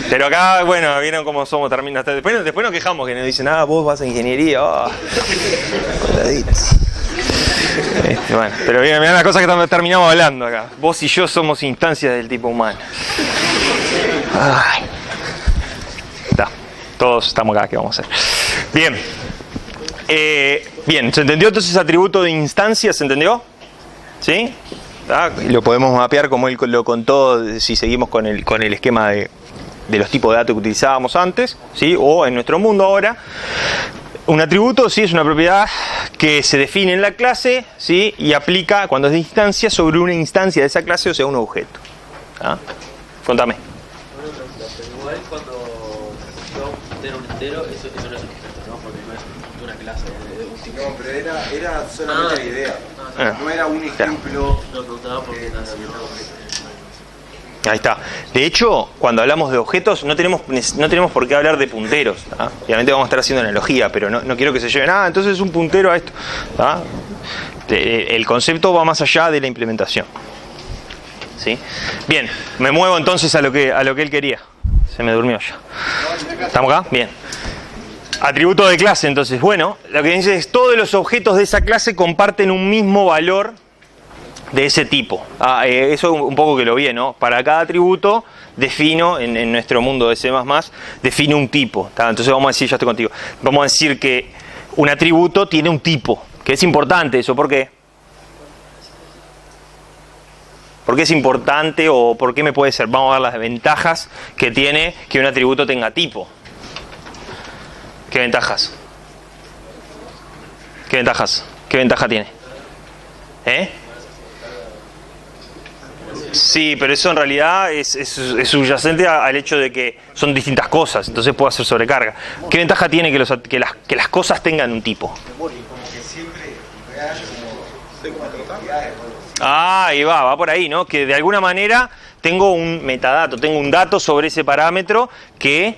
Pero acá, bueno, vieron cómo somos terminados. Después nos quejamos que nos dicen, vos vas a ingeniería. Oh. Bueno, pero mirá las cosas que terminamos hablando acá. Vos y yo somos instancias del tipo humano. Ay. Está. Todos estamos acá, ¿qué vamos a hacer? Bien. Bien, ¿se entendió entonces atributo de instancia? ¿Se entendió? ¿Sí? Lo podemos mapear como él lo contó si seguimos con el esquema de los tipos de datos que utilizábamos antes, ¿sí? O en nuestro mundo ahora. Un atributo, sí, es una propiedad que se define en la clase, ¿sí? Y aplica cuando es de instancia sobre una instancia de esa clase, o sea, un objeto. Contame. Pero igual cuando yo entero un entero, eso no es un objeto, ¿no? Porque no es una clase de un tipo. No, pero era solamente la idea. No era un Claro. ejemplo. No preguntaba porque está haciendo Ahí está. De hecho, cuando hablamos de objetos, no tenemos por qué hablar de punteros. Obviamente vamos a estar haciendo analogía, pero no quiero que se lleven, entonces es un puntero a esto. El concepto va más allá de la implementación. ¿sí? Bien, me muevo entonces a lo que él quería. Se me durmió ya. ¿Estamos acá? Bien. Atributo de clase, entonces, bueno, lo que dice es todos los objetos de esa clase comparten un mismo valor de ese tipo. Eso un poco que lo vi, ¿no? Para cada atributo defino, en nuestro mundo de C++, defino un tipo. ¿Tá? Entonces vamos a decir, ya estoy contigo, vamos a decir que un atributo tiene un tipo, que es importante eso, ¿por qué? ¿Por qué es importante o por qué me puede ser? Vamos a ver las ventajas que tiene que un atributo tenga tipo. ¿Qué ventajas? ¿Qué ventajas? ¿Qué ventaja tiene? Sí, pero eso en realidad es subyacente al hecho de que son distintas cosas, entonces puede hacer sobrecarga. ¿Qué ventaja tiene que las cosas tengan un tipo? Ahí va por ahí, ¿no? Que de alguna manera tengo un metadato, tengo un dato sobre ese parámetro que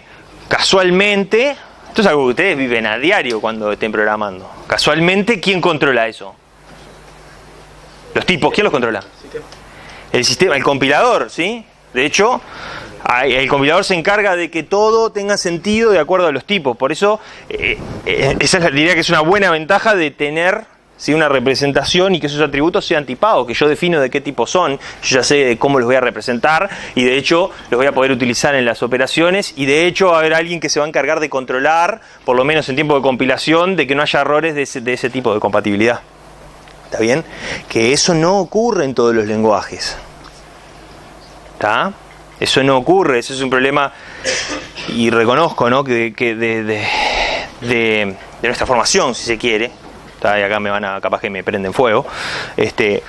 casualmente, esto es algo que ustedes viven a diario cuando estén programando. Casualmente, ¿quién controla eso? Los tipos, ¿quién los controla? El sistema, el compilador, ¿sí? De hecho, el compilador se encarga de que todo tenga sentido de acuerdo a los tipos. Por eso, esa diría que es una buena ventaja de tener, ¿sí?, una representación y que esos atributos sean tipados, que yo defino de qué tipo son, yo ya sé cómo los voy a representar y de hecho los voy a poder utilizar en las operaciones y de hecho va a haber alguien que se va a encargar de controlar, por lo menos en tiempo de compilación, de que no haya errores de ese tipo de compatibilidad. ¿Está bien? Que eso no ocurre en todos los lenguajes. ¿Está? Eso no ocurre, eso es un problema, y reconozco, ¿no?, que de nuestra formación, si se quiere. ¿Tá? Y acá capaz que me prenden fuego,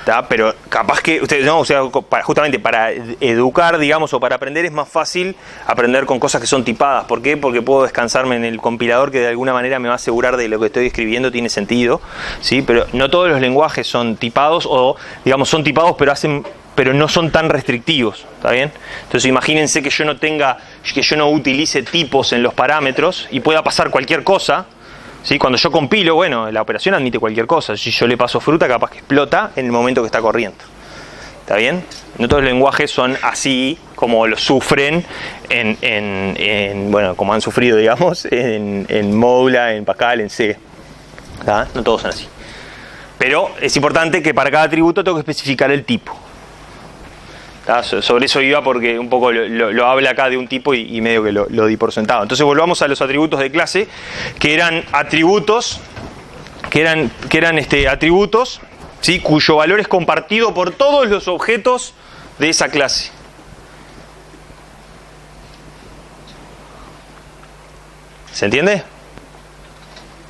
¿tá? Pero capaz que ustedes, no, o sea, justamente para educar, digamos, o para aprender es más fácil aprender con cosas que son tipadas. ¿Por qué? Porque puedo descansarme en el compilador que de alguna manera me va a asegurar de lo que estoy escribiendo tiene sentido, ¿sí? Pero no todos los lenguajes son tipados o, digamos, son tipados pero no son tan restrictivos, ¿está bien? Entonces imagínense que yo no utilice tipos en los parámetros y pueda pasar cualquier cosa. ¿Sí? Cuando yo compilo, bueno, la operación admite cualquier cosa. Si yo le paso fruta, capaz que explota en el momento que está corriendo. ¿Está bien? No todos los lenguajes son así como lo sufren bueno, como han sufrido, digamos, en Mola, en Pascal, en C. ¿Tá? No todos son así. Pero es importante que para cada atributo tengo que especificar el tipo. ¿Tá? Sobre eso iba porque un poco lo habla acá de un tipo y medio que lo di por sentado. Entonces volvamos a los atributos de clase, que eran atributos, atributos, ¿sí?, cuyo valor es compartido por todos los objetos de esa clase. ¿Se entiende?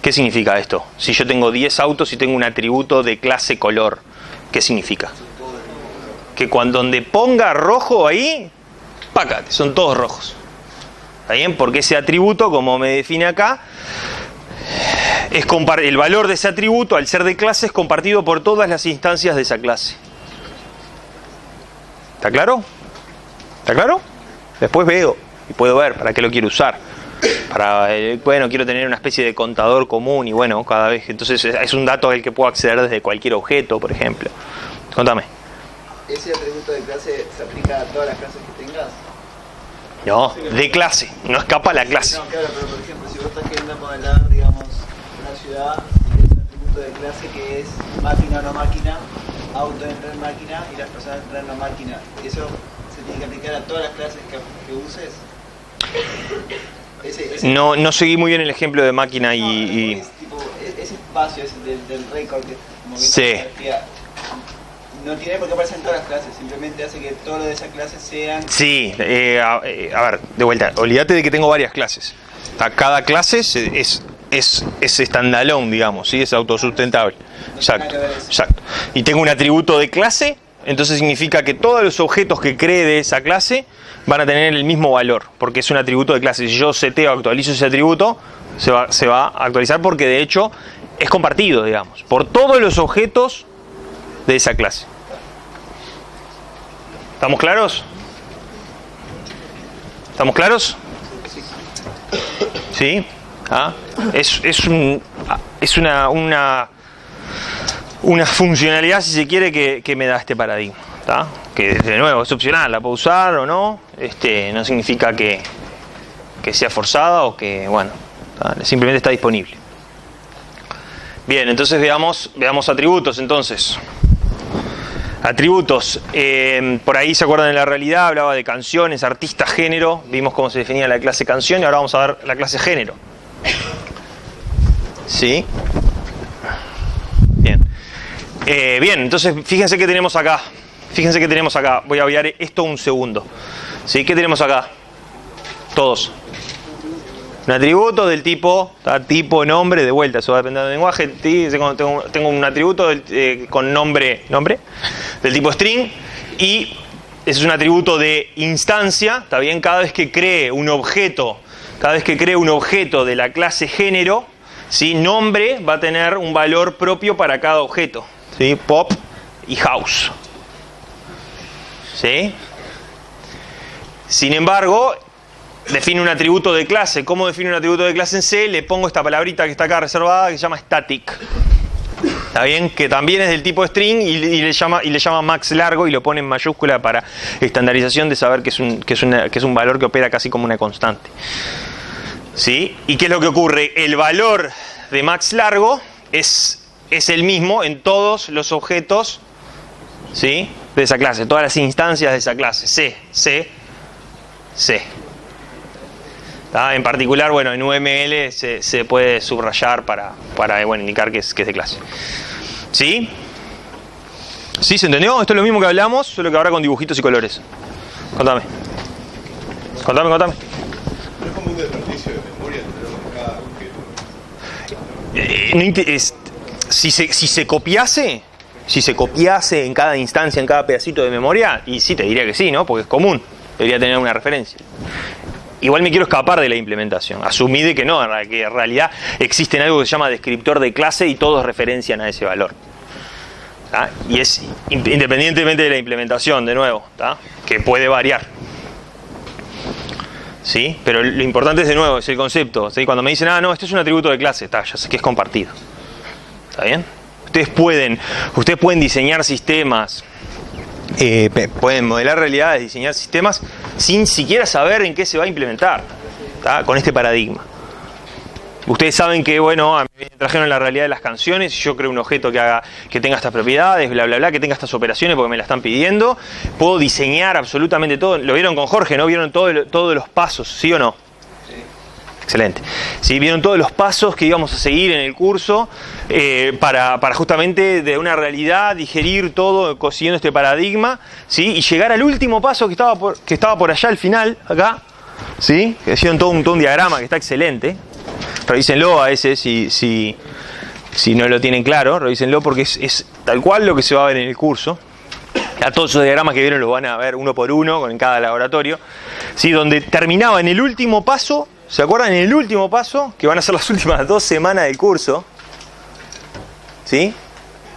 ¿Qué significa esto? Si yo tengo 10 autos y tengo un atributo de clase color, ¿qué significa? Que donde ponga rojo ahí, pácate, son todos rojos. ¿Está bien? Porque ese atributo, como me define acá, el valor de ese atributo, al ser de clase, es compartido por todas las instancias de esa clase. ¿Está claro? ¿Está claro? Después veo y puedo ver para qué lo quiero usar. Bueno, quiero tener una especie de contador común y bueno, cada vez. Entonces es un dato al que puedo acceder desde cualquier objeto, por ejemplo. Contame. ¿Ese atributo de clase se aplica a todas las clases que tengas? No, de clase, no escapa a la clase. No, claro, pero por ejemplo, si vos estás queriendo modelar, digamos, una ciudad, tienes un atributo de clase que es máquina o no máquina, auto entra en máquina y las personas entran en la máquina. ¿Y eso se tiene que aplicar a todas las clases que uses? No seguí muy bien el ejemplo de máquina y... Ese espacio ese del record que sí. No tiene por qué aparecer en todas las clases, simplemente hace que todo lo de esa clase sean... Sí, a ver, de vuelta, olvídate de que tengo varias clases. Cada clase es standalone, digamos, ¿sí? Es autosustentable. Exacto. Y tengo un atributo de clase, entonces significa que todos los objetos que cree de esa clase van a tener el mismo valor, porque es un atributo de clase. Si yo seteo, actualizo ese atributo, se va a actualizar porque de hecho es compartido, digamos, por todos los objetos de esa clase. ¿Estamos claros? ¿Estamos claros? ¿Sí? ¿Ah? Es una funcionalidad, si se quiere, que me da este paradigma. ¿Tá? que de nuevo es opcional, la puedo usar o no, no significa que sea forzada o que, bueno, simplemente está disponible. Bien, entonces veamos atributos entonces. Atributos, por ahí se acuerdan de la realidad, hablaba de canciones, artistas, género, vimos cómo se definía la clase canción y ahora vamos a ver la clase género. ¿Sí? Bien. Bien, entonces fíjense qué tenemos acá. Voy a obviar esto un segundo. ¿Sí? ¿Qué tenemos acá? Todos. Un atributo del tipo, nombre, de vuelta, eso va a depender del lenguaje. Tengo un atributo con nombre del tipo string y ese es un atributo de instancia, ¿está bien? Cada vez que cree un objeto de la clase género, ¿sí? Nombre va a tener un valor propio para cada objeto, ¿sí? Pop y house, ¿sí? Sin embargo, define un atributo de clase. ¿Cómo define un atributo de clase en C? Le pongo esta palabrita que está acá reservada que se llama static. ¿Está bien? Que también es del tipo string y le llama max largo y lo pone en mayúscula para estandarización de saber que es un valor que opera casi como una constante. ¿Sí? ¿Y qué es lo que ocurre? El valor de max largo es el mismo en todos los objetos, ¿sí? De esa clase, todas las instancias de esa clase. C. En particular, bueno, en UML se puede subrayar para indicar que es de clase. ¿Sí? ¿Sí se entendió? Esto es lo mismo que hablamos, solo que ahora con dibujitos y colores. Contame. No es como un desperdicio de memoria entre cada objeto. Si se copiase en cada instancia, en cada pedacito de memoria, y sí, te diría que sí, ¿no? Porque es común, debería tener una referencia. Igual me quiero escapar de la implementación. Asumí de que no, que en realidad existe algo que se llama descriptor de clase y todos referencian a ese valor. ¿Tá? Y es independientemente de la implementación, de nuevo, ¿tá? Que puede variar. ¿Sí? Pero lo importante es, de nuevo, es el concepto. ¿Sí? Cuando me dicen, no, esto es un atributo de clase, ya sé que es compartido. ¿Está bien? Ustedes pueden diseñar sistemas, pueden modelar realidades, diseñar sistemas sin siquiera saber en qué se va a implementar, ¿tá? Con este paradigma. Ustedes saben que, bueno, a mí me trajeron la realidad de las canciones y yo creo un objeto que tenga estas propiedades, bla, bla, bla, que tenga estas operaciones porque me la están pidiendo. Puedo diseñar absolutamente todo. Lo vieron con Jorge, ¿no? ¿Vieron todos los pasos, sí o no? Excelente. ¿Sí? Vieron todos los pasos que íbamos a seguir en el curso para justamente de una realidad digerir todo siguiendo este paradigma, ¿sí? Y llegar al último paso que estaba por allá al final, acá, ¿sí? Que hicieron todo un diagrama que está excelente. Revísenlo a ese si no lo tienen claro, revísenlo porque es tal cual lo que se va a ver en el curso. A todos esos diagramas que vieron los van a ver uno por uno en cada laboratorio, ¿sí? Donde terminaba en el último paso. ¿Se acuerdan? En el último paso, que van a ser las últimas 2 semanas del curso, ¿sí?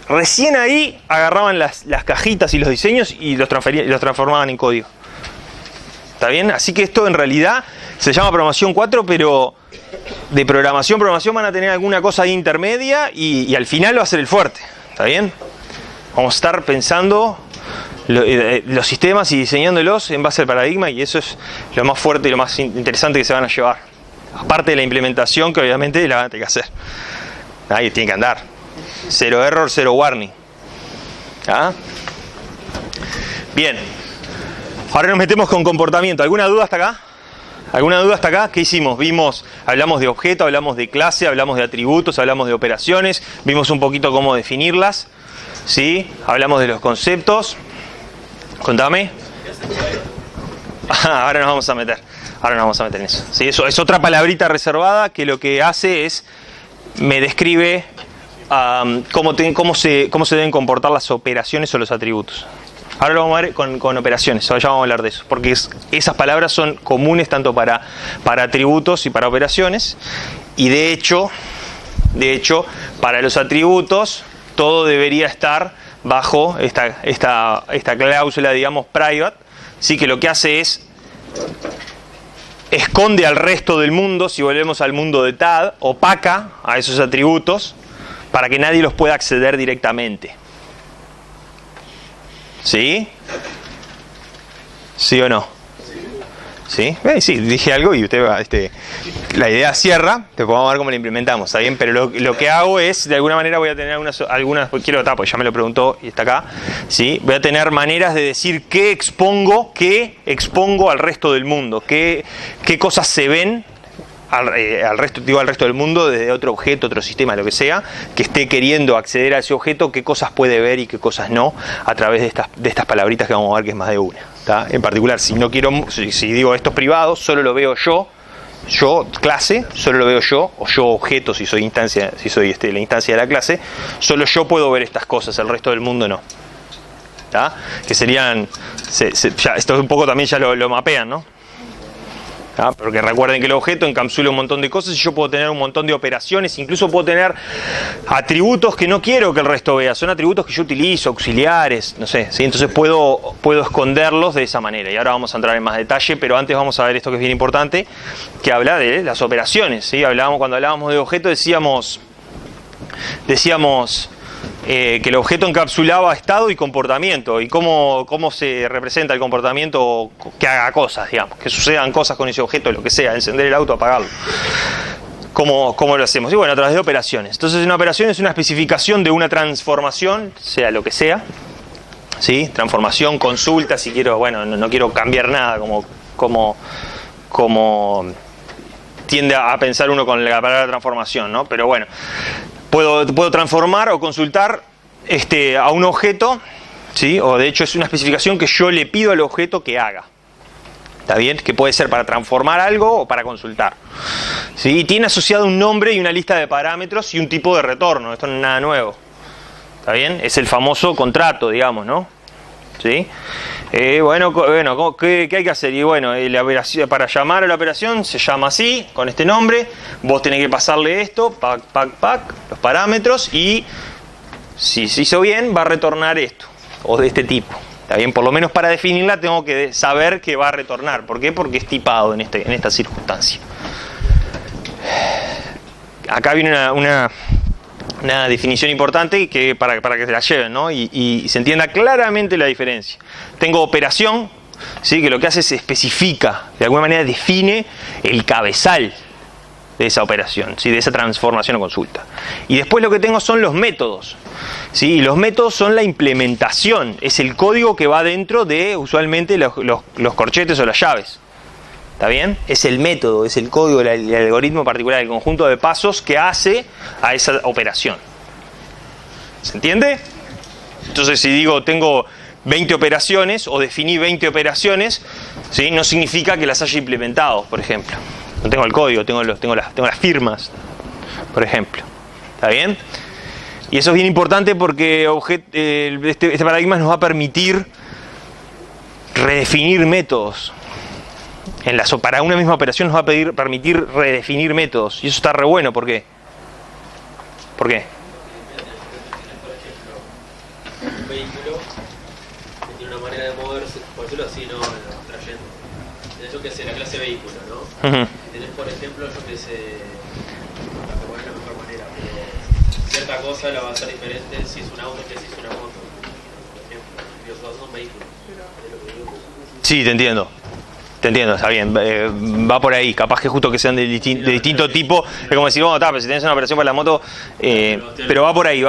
Recién ahí agarraban las cajitas y los diseños y los transformaban en código. ¿Está bien? Así que esto en realidad se llama programación 4, pero de programación van a tener alguna cosa ahí intermedia y al final va a ser el fuerte. ¿Está bien? Vamos a estar pensando los sistemas y diseñándolos en base al paradigma y eso es lo más fuerte y lo más interesante que se van a llevar. Aparte de la implementación que obviamente la van a tener que hacer. Ahí tiene que andar. 0 error, 0 warning. ¿Ah? Bien. Ahora nos metemos con comportamiento. ¿Alguna duda hasta acá? ¿Alguna duda hasta acá? ¿Qué hicimos? Hablamos de objeto, hablamos de clase, hablamos de atributos, hablamos de operaciones, vimos un poquito cómo definirlas, ¿sí? Hablamos de los conceptos. Contame. Ahora nos vamos a meter en eso. ¿Sí? Eso es otra palabrita reservada que lo que hace es me describe cómo se deben comportar las operaciones o los atributos. Ahora lo vamos a ver con operaciones, ya vamos a hablar de eso, porque esas palabras son comunes tanto para atributos y para operaciones, y de hecho, para los atributos todo debería estar bajo esta cláusula, digamos, private, ¿sí? Que lo que hace es esconde al resto del mundo, si volvemos al mundo de TAD, opaca a esos atributos para que nadie los pueda acceder directamente. ¿Sí? ¿Sí o no? ¿Sí? Sí, dije algo y usted va, la idea cierra, te podemos ver cómo la implementamos, ¿está bien? Pero lo que hago es, de alguna manera voy a tener algunas quiero tapar, ya me lo preguntó y está acá, ¿sí? Voy a tener maneras de decir qué expongo al resto del mundo, qué cosas se ven al resto del mundo desde otro objeto, otro sistema, lo que sea, que esté queriendo acceder a ese objeto, qué cosas puede ver y qué cosas no, a través de estas palabritas que vamos a ver, que es más de una, ¿tá? En particular, si digo esto es privado, solo lo veo yo clase, solo lo veo yo, o yo objeto si soy la instancia de la clase, solo yo puedo ver estas cosas, el resto del mundo no. ¿Tá? Que serían, ya, esto un poco también ya lo mapean, ¿no? ¿Ah? Porque recuerden que el objeto encapsula un montón de cosas y yo puedo tener un montón de operaciones, incluso puedo tener atributos que no quiero que el resto vea, son atributos que yo utilizo, auxiliares, no sé, ¿sí? Entonces puedo esconderlos de esa manera y ahora vamos a entrar en más detalle, pero antes vamos a ver esto que es bien importante, que habla de las operaciones, ¿sí? Cuando hablábamos de objeto decíamos que el objeto encapsulaba estado y comportamiento, y cómo se representa el comportamiento, que haga cosas, digamos, que sucedan cosas con ese objeto, lo que sea, encender el auto, apagarlo. ¿Cómo lo hacemos? Y bueno, a través de operaciones. Entonces una operación es una especificación de una transformación, sea lo que sea, ¿sí? Transformación, consulta, si quiero, bueno, no quiero cambiar nada, como tiende a pensar uno con la palabra transformación, ¿no? Pero bueno, puedo transformar o consultar a un objeto, ¿sí? O de hecho es una especificación que yo le pido al objeto que haga. ¿Está bien? Que puede ser para transformar algo o para consultar. ¿Sí? Y tiene asociado un nombre y una lista de parámetros y un tipo de retorno. Esto no es nada nuevo. ¿Está bien? Es el famoso contrato, digamos, ¿no? ¿Sí? Bueno, ¿qué hay que hacer? Y bueno, para llamar a la operación se llama así, con este nombre. Vos tenés que pasarle esto, los parámetros, y si se hizo bien, va a retornar esto, o de este tipo. ¿Está bien? Por lo menos para definirla tengo que saber que va a retornar. ¿Por qué? Porque es tipado en esta circunstancia. Acá viene una definición importante que para que se la lleven, ¿no? Y se entienda claramente la diferencia. Tengo operación, ¿sí? Que lo que hace es especifica, de alguna manera define el cabezal de esa operación, ¿sí? De esa transformación o consulta. Y después lo que tengo son los métodos, ¿sí? Y los métodos son la implementación, es el código que va dentro de usualmente los corchetes o las llaves. ¿Está bien? Es el método, es el código, el algoritmo particular, el conjunto de pasos que hace a esa operación. ¿Se entiende? Entonces, si digo tengo 20 operaciones o definí 20 operaciones, ¿sí? No significa que las haya implementado, por ejemplo. No tengo el código, tengo las firmas, por ejemplo. ¿Está bien? Y eso es bien importante porque este paradigma nos va a permitir redefinir métodos. Para una misma operación nos va a permitir redefinir métodos. Y eso está re bueno. ¿Por qué? ¿Por qué? Un vehículo que tiene una manera de moverse, por decirlo así, no trayendo. Tenés yo que sé, la clase vehículo, ¿no? Tenés, por ejemplo, yo que sé, para poner la mejor manera, pero cierta cosa la va a ser diferente si es un auto que si es una moto. Por ejemplo, los dos son vehículos. Sí, te entiendo. Te entiendo, está bien, va por ahí, capaz que justo que sean de distinto tipo, es como decir, bueno, pero si tenés una operación para la moto, pero va por ahí.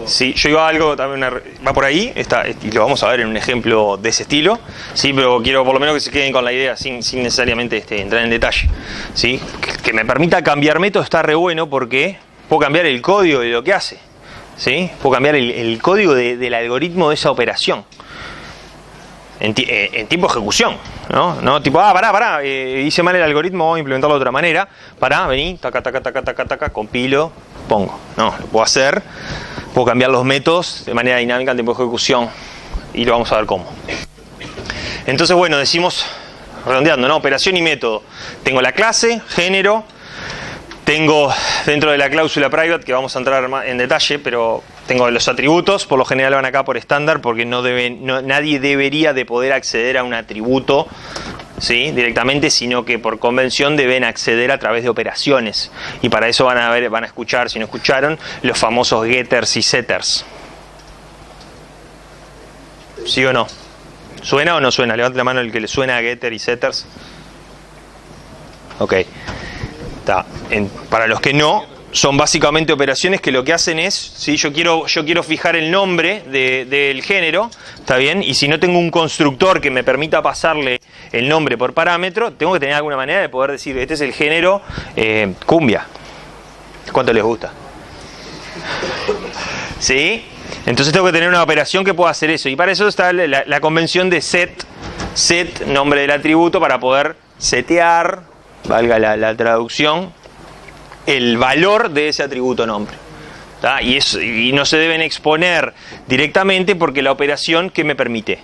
Sí, yo iba a algo, también va por ahí, y lo vamos a ver en un ejemplo de ese estilo, sí, pero quiero por lo menos que se queden con la idea sin necesariamente entrar en detalle, sí, que me permita cambiar método está re bueno porque puedo cambiar el código de lo que hace, sí, puedo cambiar el código del algoritmo de esa operación. En tiempo de ejecución, ¿no? Tipo, pará, hice mal el algoritmo, voy a implementarlo de otra manera. Vení, taca, compilo, pongo. No, lo puedo hacer, puedo cambiar los métodos de manera dinámica en tiempo de ejecución y lo vamos a ver cómo. Entonces, bueno, decimos, redondeando, ¿no? Operación y método. Tengo la clase, género, tengo dentro de la cláusula private, que vamos a entrar en detalle, pero tengo los atributos, por lo general van acá por estándar, porque nadie debería de poder acceder a un atributo, ¿sí? Directamente, sino que por convención deben acceder a través de operaciones. Y para eso van a escuchar, si no escucharon, los famosos getters y setters. ¿Sí o no? ¿Suena o no suena? Levante la mano el que le suena a getter y setters. Ok. Para los que no, son básicamente operaciones que lo que hacen es, ¿sí? yo quiero fijar el nombre del género, ¿está bien? Y si no tengo un constructor que me permita pasarle el nombre por parámetro, tengo que tener alguna manera de poder decir, este es el género cumbia. ¿Cuánto les gusta? ¿Sí? Entonces tengo que tener una operación que pueda hacer eso. Y para eso está la convención de set, nombre del atributo, para poder setear, valga la traducción, el valor de ese atributo nombre. ¿Tá? Y no se deben exponer directamente porque la operación, ¿qué me permite?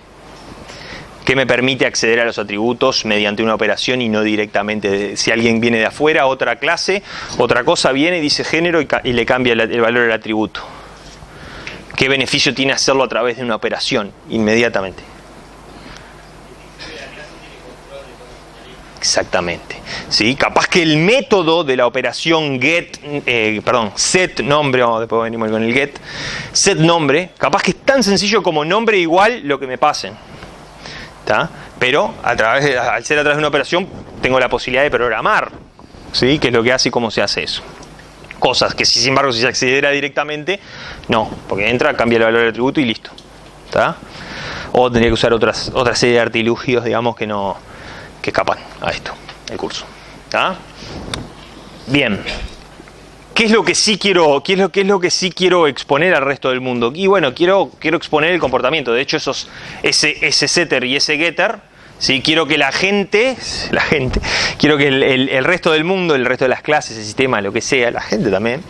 ¿Qué me permite acceder a los atributos mediante una operación y no directamente? Si alguien viene de afuera, otra clase, otra cosa, viene y dice género y le cambia el valor del atributo. ¿Qué beneficio tiene hacerlo a través de una operación inmediatamente? Exactamente. ¿Sí? Capaz que el método de la operación set nombre, después venimos con el get, set nombre, capaz que es tan sencillo como nombre igual lo que me pasen. ¿Tá? Pero al ser a través de una operación tengo la posibilidad de programar, ¿sí? ¿Qué es lo que hace y cómo se hace eso? Cosas que sin embargo si se accediera directamente, no, porque entra, cambia el valor del atributo y listo. ¿Tá? O tendría que usar otra serie de artilugios, digamos, que escapan a esto, el curso. ¿Tá? Bien. ¿Qué es lo que sí quiero, qué es lo que sí quiero exponer al resto del mundo? Y bueno, quiero exponer el comportamiento. De hecho, ese setter y ese getter, ¿sí? Quiero que la gente, quiero que el resto del mundo, el resto de las clases, el sistema, lo que sea, la gente también,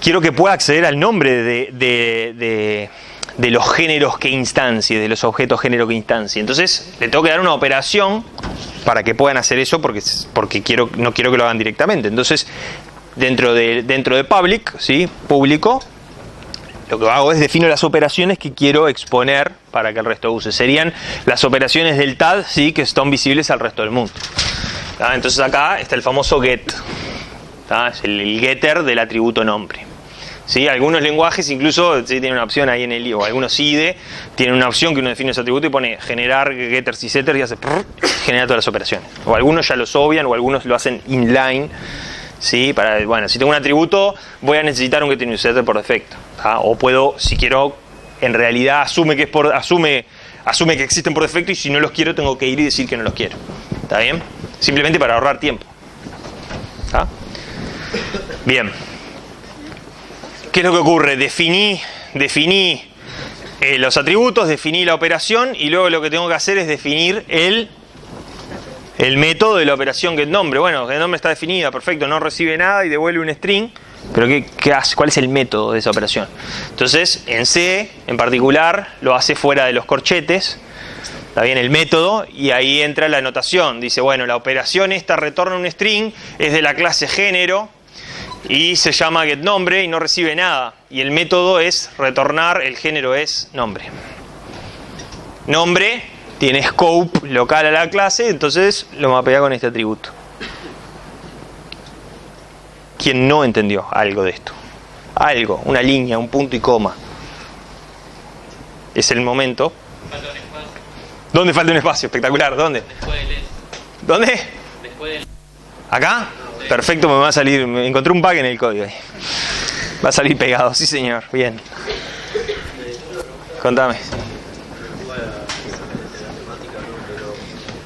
quiero que pueda acceder al nombre de los géneros que instancie, de los objetos género que instancie. Entonces, le tengo que dar una operación para que puedan hacer eso, porque no quiero que lo hagan directamente. Entonces, dentro de public, ¿sí? Público, lo que hago es defino las operaciones que quiero exponer para que el resto use. Serían las operaciones del TAD, ¿sí? Que están visibles al resto del mundo. ¿Tá? Entonces acá está el famoso get. ¿Tá? Es el getter del atributo nombre. ¿Sí? Algunos lenguajes incluso ¿sí? tienen una opción ahí en el o algunos IDE tienen una opción que uno define ese atributo y pone generar getters y setters y hace genera todas las operaciones. O algunos ya los obvian o algunos lo hacen inline. ¿Sí? Si tengo un atributo voy a necesitar un getter y un setter por defecto. ¿Tá? O puedo, si quiero, en realidad asume que existen por defecto y si no los quiero tengo que ir y decir que no los quiero. ¿Está bien? Simplemente para ahorrar tiempo. ¿Tá? Bien. ¿Qué es lo que ocurre? Definí los atributos, definí la operación y luego lo que tengo que hacer es definir el método de la operación getNombre. Bueno, getNombre está definida, perfecto, no recibe nada y devuelve un string. Pero ¿qué hace? ¿Cuál es el método de esa operación? Entonces, en C, en particular, lo hace fuera de los corchetes. Está bien el método y ahí entra la anotación. Dice, bueno, la operación esta retorna un string, es de la clase género y se llama getNombre y no recibe nada. Y el método es retornar, el género es nombre. Nombre tiene scope local a la clase, entonces lo mapea con este atributo. ¿Quién no entendió algo de esto? Algo, una línea, un punto y coma. Es el momento. Falta un espacio. ¿Dónde falta un espacio? Espectacular, ¿dónde? Después del ¿Dónde? Después del ¿Acá? Perfecto, me va a salir, me encontré un bug en el código ahí. Va a salir pegado, sí señor, bien. Contame.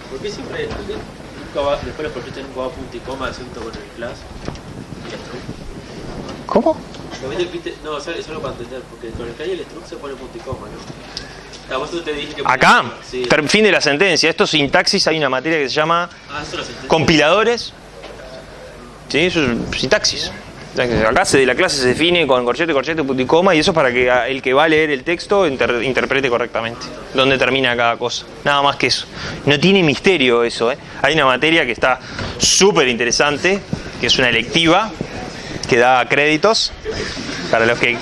¿Por qué siempre nunca va, después los proyectos nunca va punto y coma junto con el class y el struct? ¿Cómo? No, eso es solo para entender, porque con el class y el struct se pone punto y coma, ¿no? Vos te dije que Acá, sí. fin de la sentencia. Esto es sintaxis, hay una materia que se llama compiladores. Sí, eso es sintaxis. Acá la clase se define con corchete, punto y coma, y eso es para que el que va a leer el texto interprete correctamente dónde termina cada cosa. Nada más que eso. No tiene misterio eso, ¿eh? Hay una materia que está súper interesante, que es una electiva, que da créditos para los que,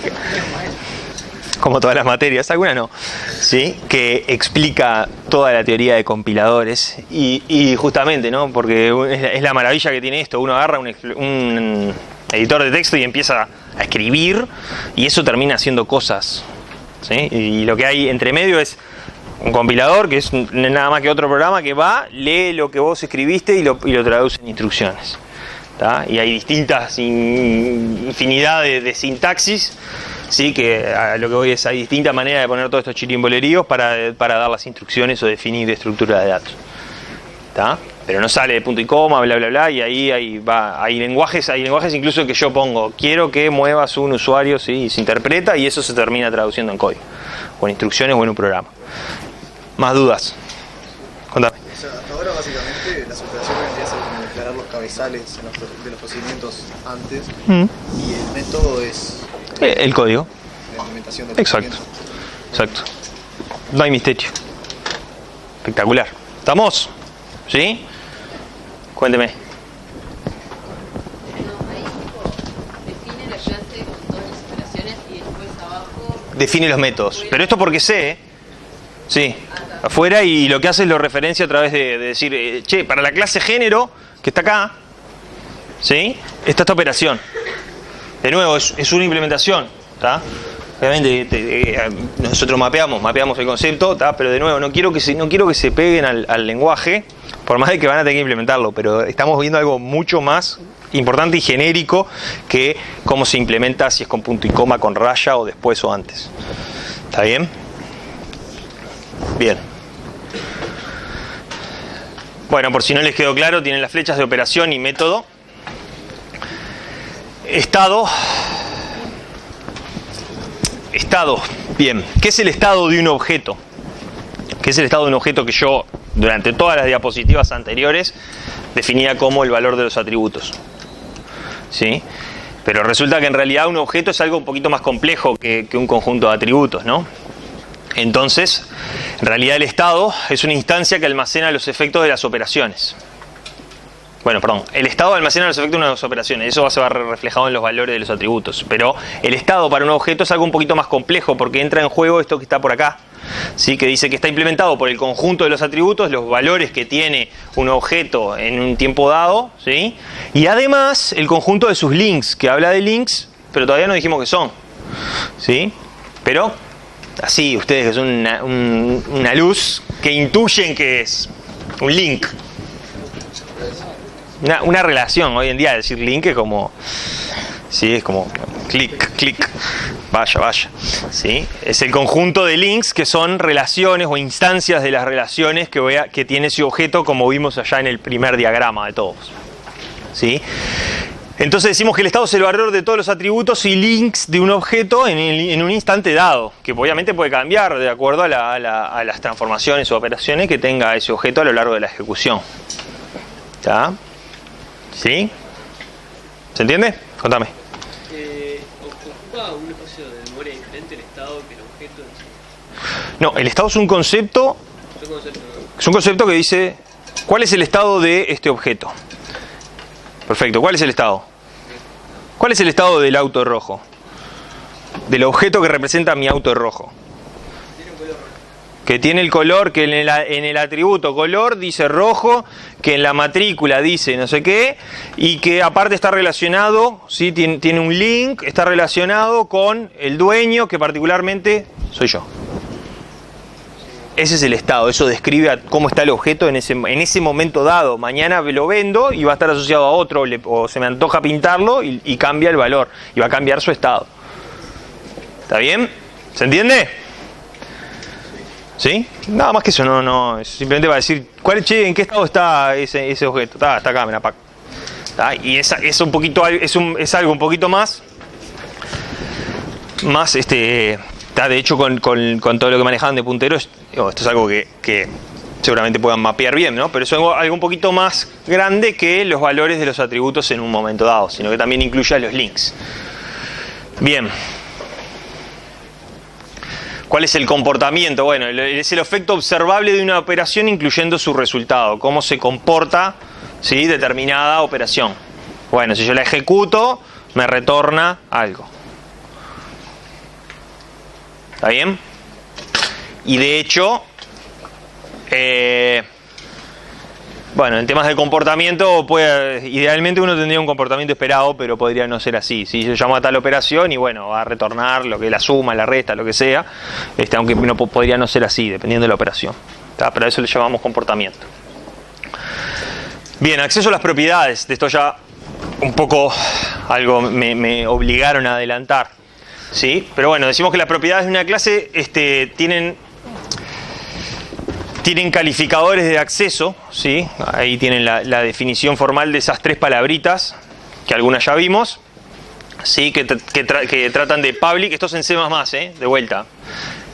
como todas las materias, algunas no, ¿sí? Que explica toda la teoría de compiladores y justamente, ¿no? Porque es la maravilla que tiene esto. Uno agarra un editor de texto y empieza a escribir y eso termina haciendo cosas, ¿sí? Y lo que hay entre medio es Un compilador que es nada más que otro programa que va, lee lo que vos escribiste y lo traduce en instrucciones. ¿Tá? Y hay distintas infinidad de sintaxis, ¿sí? Que a lo que voy es, hay distintas maneras de poner todos estos chirimboleríos para dar las instrucciones o definir estructura de datos. ¿Tá? Pero no sale de punto y coma, bla bla bla, y ahí va. Hay lenguajes incluso que yo pongo, quiero que muevas un usuario, ¿sí? Y se interpreta y eso se termina traduciendo en código, o en instrucciones o en un programa. ¿Más dudas? Contame. O sea, hasta ahora básicamente las operaciones vendrían a ser como declarar los cabezales de los procedimientos antes y el método es El código. la implementación del Exacto. procedimiento. Exacto. No hay misterio. Espectacular. ¿Estamos? ¿Sí? Cuénteme. No, ahí define la clase con todas las operaciones y después abajo Define los métodos. Pero esto porque sé, sí, afuera, y lo que hace es lo referencia a través de decir, che, para la clase género, que está acá, ¿sí? Está esta operación. De nuevo, es una implementación, ¿tá? Obviamente nosotros mapeamos el concepto, ¿tá? Pero de nuevo, no quiero que se peguen al lenguaje, por más de que van a tener que implementarlo, pero estamos viendo algo mucho más importante y genérico que cómo se implementa, si es con punto y coma, con raya, o después o antes. ¿Está bien? Bien. Bueno, por si no les quedó claro, tienen las flechas de operación y método. Estado. Bien. ¿Qué es el estado de un objeto? ¿Qué es el estado de un objeto que yo, durante todas las diapositivas anteriores, definía como el valor de los atributos? ¿Sí? Pero resulta que en realidad un objeto es algo un poquito más complejo que un conjunto de atributos, ¿no? Entonces, en realidad el estado es una instancia que almacena los efectos de las operaciones. Bueno, perdón, el estado almacena los efectos de unas operaciones, eso se va a ver reflejado en los valores de los atributos. Pero el estado para un objeto es algo un poquito más complejo porque entra en juego esto que está por acá, ¿sí? Que dice que está implementado por el conjunto de los atributos, los valores que tiene un objeto en un tiempo dado, ¿sí? Y además el conjunto de sus links, que habla de links, pero todavía no dijimos qué son, ¿sí? Pero así, ustedes que son una luz, que intuyen que es un link. Una relación. Hoy en día decir link es como, sí, es como clic, vaya, ¿sí? Es el conjunto de links que son relaciones o instancias de las relaciones que tiene ese objeto, como vimos allá en el primer diagrama de todos, ¿sí? Entonces decimos que el estado es el valor de todos los atributos y links de un objeto en un instante dado, que obviamente puede cambiar de acuerdo a las transformaciones o operaciones que tenga ese objeto a lo largo de la ejecución. ¿Está? ¿Sí? ¿Se entiende? Contame. ¿Ocupa un espacio de memoria diferente el estado que el objeto en sí? No, el estado es un concepto. Es un concepto que dice ¿cuál es el estado de este objeto? Perfecto, ¿cuál es el estado? ¿Cuál es el estado del auto rojo? Del objeto que representa mi auto rojo. Que tiene el color, que en el atributo color dice rojo, que en la matrícula dice no sé qué, y que aparte está relacionado, ¿sí? Tiene un link, está relacionado con el dueño, que particularmente soy yo. Ese es el estado, eso describe cómo está el objeto en ese momento dado. Mañana lo vendo y va a estar asociado a otro, o se me antoja pintarlo y cambia el valor, y va a cambiar su estado. ¿Está bien? ¿Se entiende? ¿Sí? Nada más que eso, no simplemente va a decir ¿en qué estado está ese objeto? Está acá, mira, Pac. Y es un poquito, es algo un poquito más de hecho con todo lo que manejaban de punteros, esto es algo que seguramente puedan mapear bien, ¿no? Pero es algo un poquito más grande que los valores de los atributos en un momento dado, sino que también incluye a los links. Bien. ¿Cuál es el comportamiento? Bueno, es el efecto observable de una operación incluyendo su resultado. ¿Cómo se comporta, ¿sí? Determinada operación? Bueno, si yo la ejecuto, me retorna algo. ¿Está bien? Y de hecho, Bueno, en temas de comportamiento, idealmente uno tendría un comportamiento esperado, pero podría no ser así. Si yo llamo a tal operación y bueno, va a retornar lo que es la suma, la resta, lo que sea, aunque no podría no ser así, dependiendo de la operación. ¿Tá? Pero a eso le llamamos comportamiento. Bien, acceso a las propiedades. De esto ya un poco algo me obligaron a adelantar. ¿Sí? Pero bueno, decimos que las propiedades de una clase tienen calificadores de acceso, ¿sí? Ahí tienen la definición formal de esas tres palabritas, que algunas ya vimos, ¿sí? que tratan de public. Esto es en C++, de vuelta.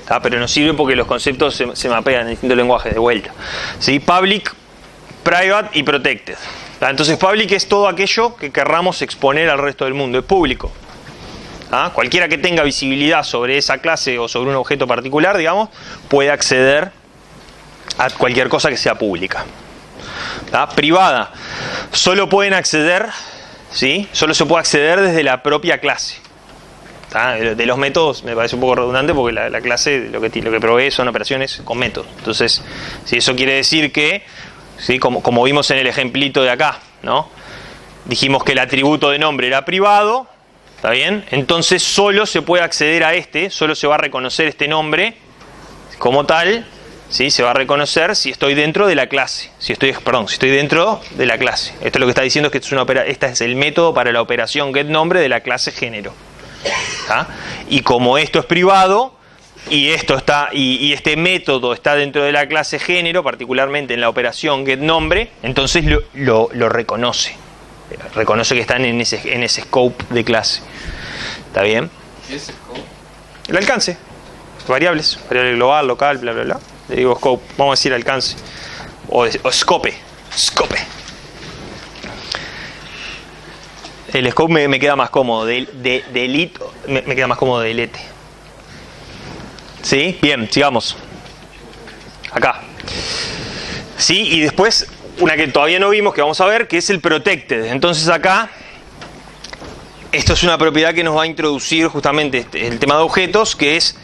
¿Tá? Pero nos sirve porque los conceptos se mapean en distintos lenguajes, de vuelta. ¿Sí? Public, private y protected. ¿Tá? Entonces public es todo aquello que querramos exponer al resto del mundo, es público. ¿Ah? Cualquiera que tenga visibilidad sobre esa clase o sobre un objeto particular, digamos, puede acceder a cualquier cosa que sea pública. ¿Ah? Privada, solo pueden acceder, ¿sí? Solo se puede acceder desde la propia clase. ¿Ah? De los métodos me parece un poco redundante porque la clase lo que provee son operaciones con métodos. Entonces, si eso quiere decir que, ¿sí? Como vimos en el ejemplito de acá, ¿no? Dijimos que el atributo de nombre era privado, ¿está bien? Entonces solo se puede acceder a solo se va a reconocer este nombre como tal. ¿Sí? Se va a reconocer si estoy dentro de la clase. Si estoy dentro de la clase. Esto es lo que está diciendo, es que este es el método para la operación getNombre de la clase género. ¿Ah? Y como esto es privado y este método está dentro de la clase género, particularmente en la operación getNombre, entonces lo reconoce. Reconoce que están en ese scope de clase. ¿Está bien? ¿Qué es scope? El alcance. Variable global, local, bla, bla, bla. Le digo scope, vamos a decir alcance. O scope. El scope me queda más cómodo. Delete, me queda más cómodo delete. ¿Sí? Bien, sigamos. Acá. Sí, y después, una que todavía no vimos, que vamos a ver, que es el protected. Entonces acá, esto es una propiedad que nos va a introducir justamente el tema de objetos, que es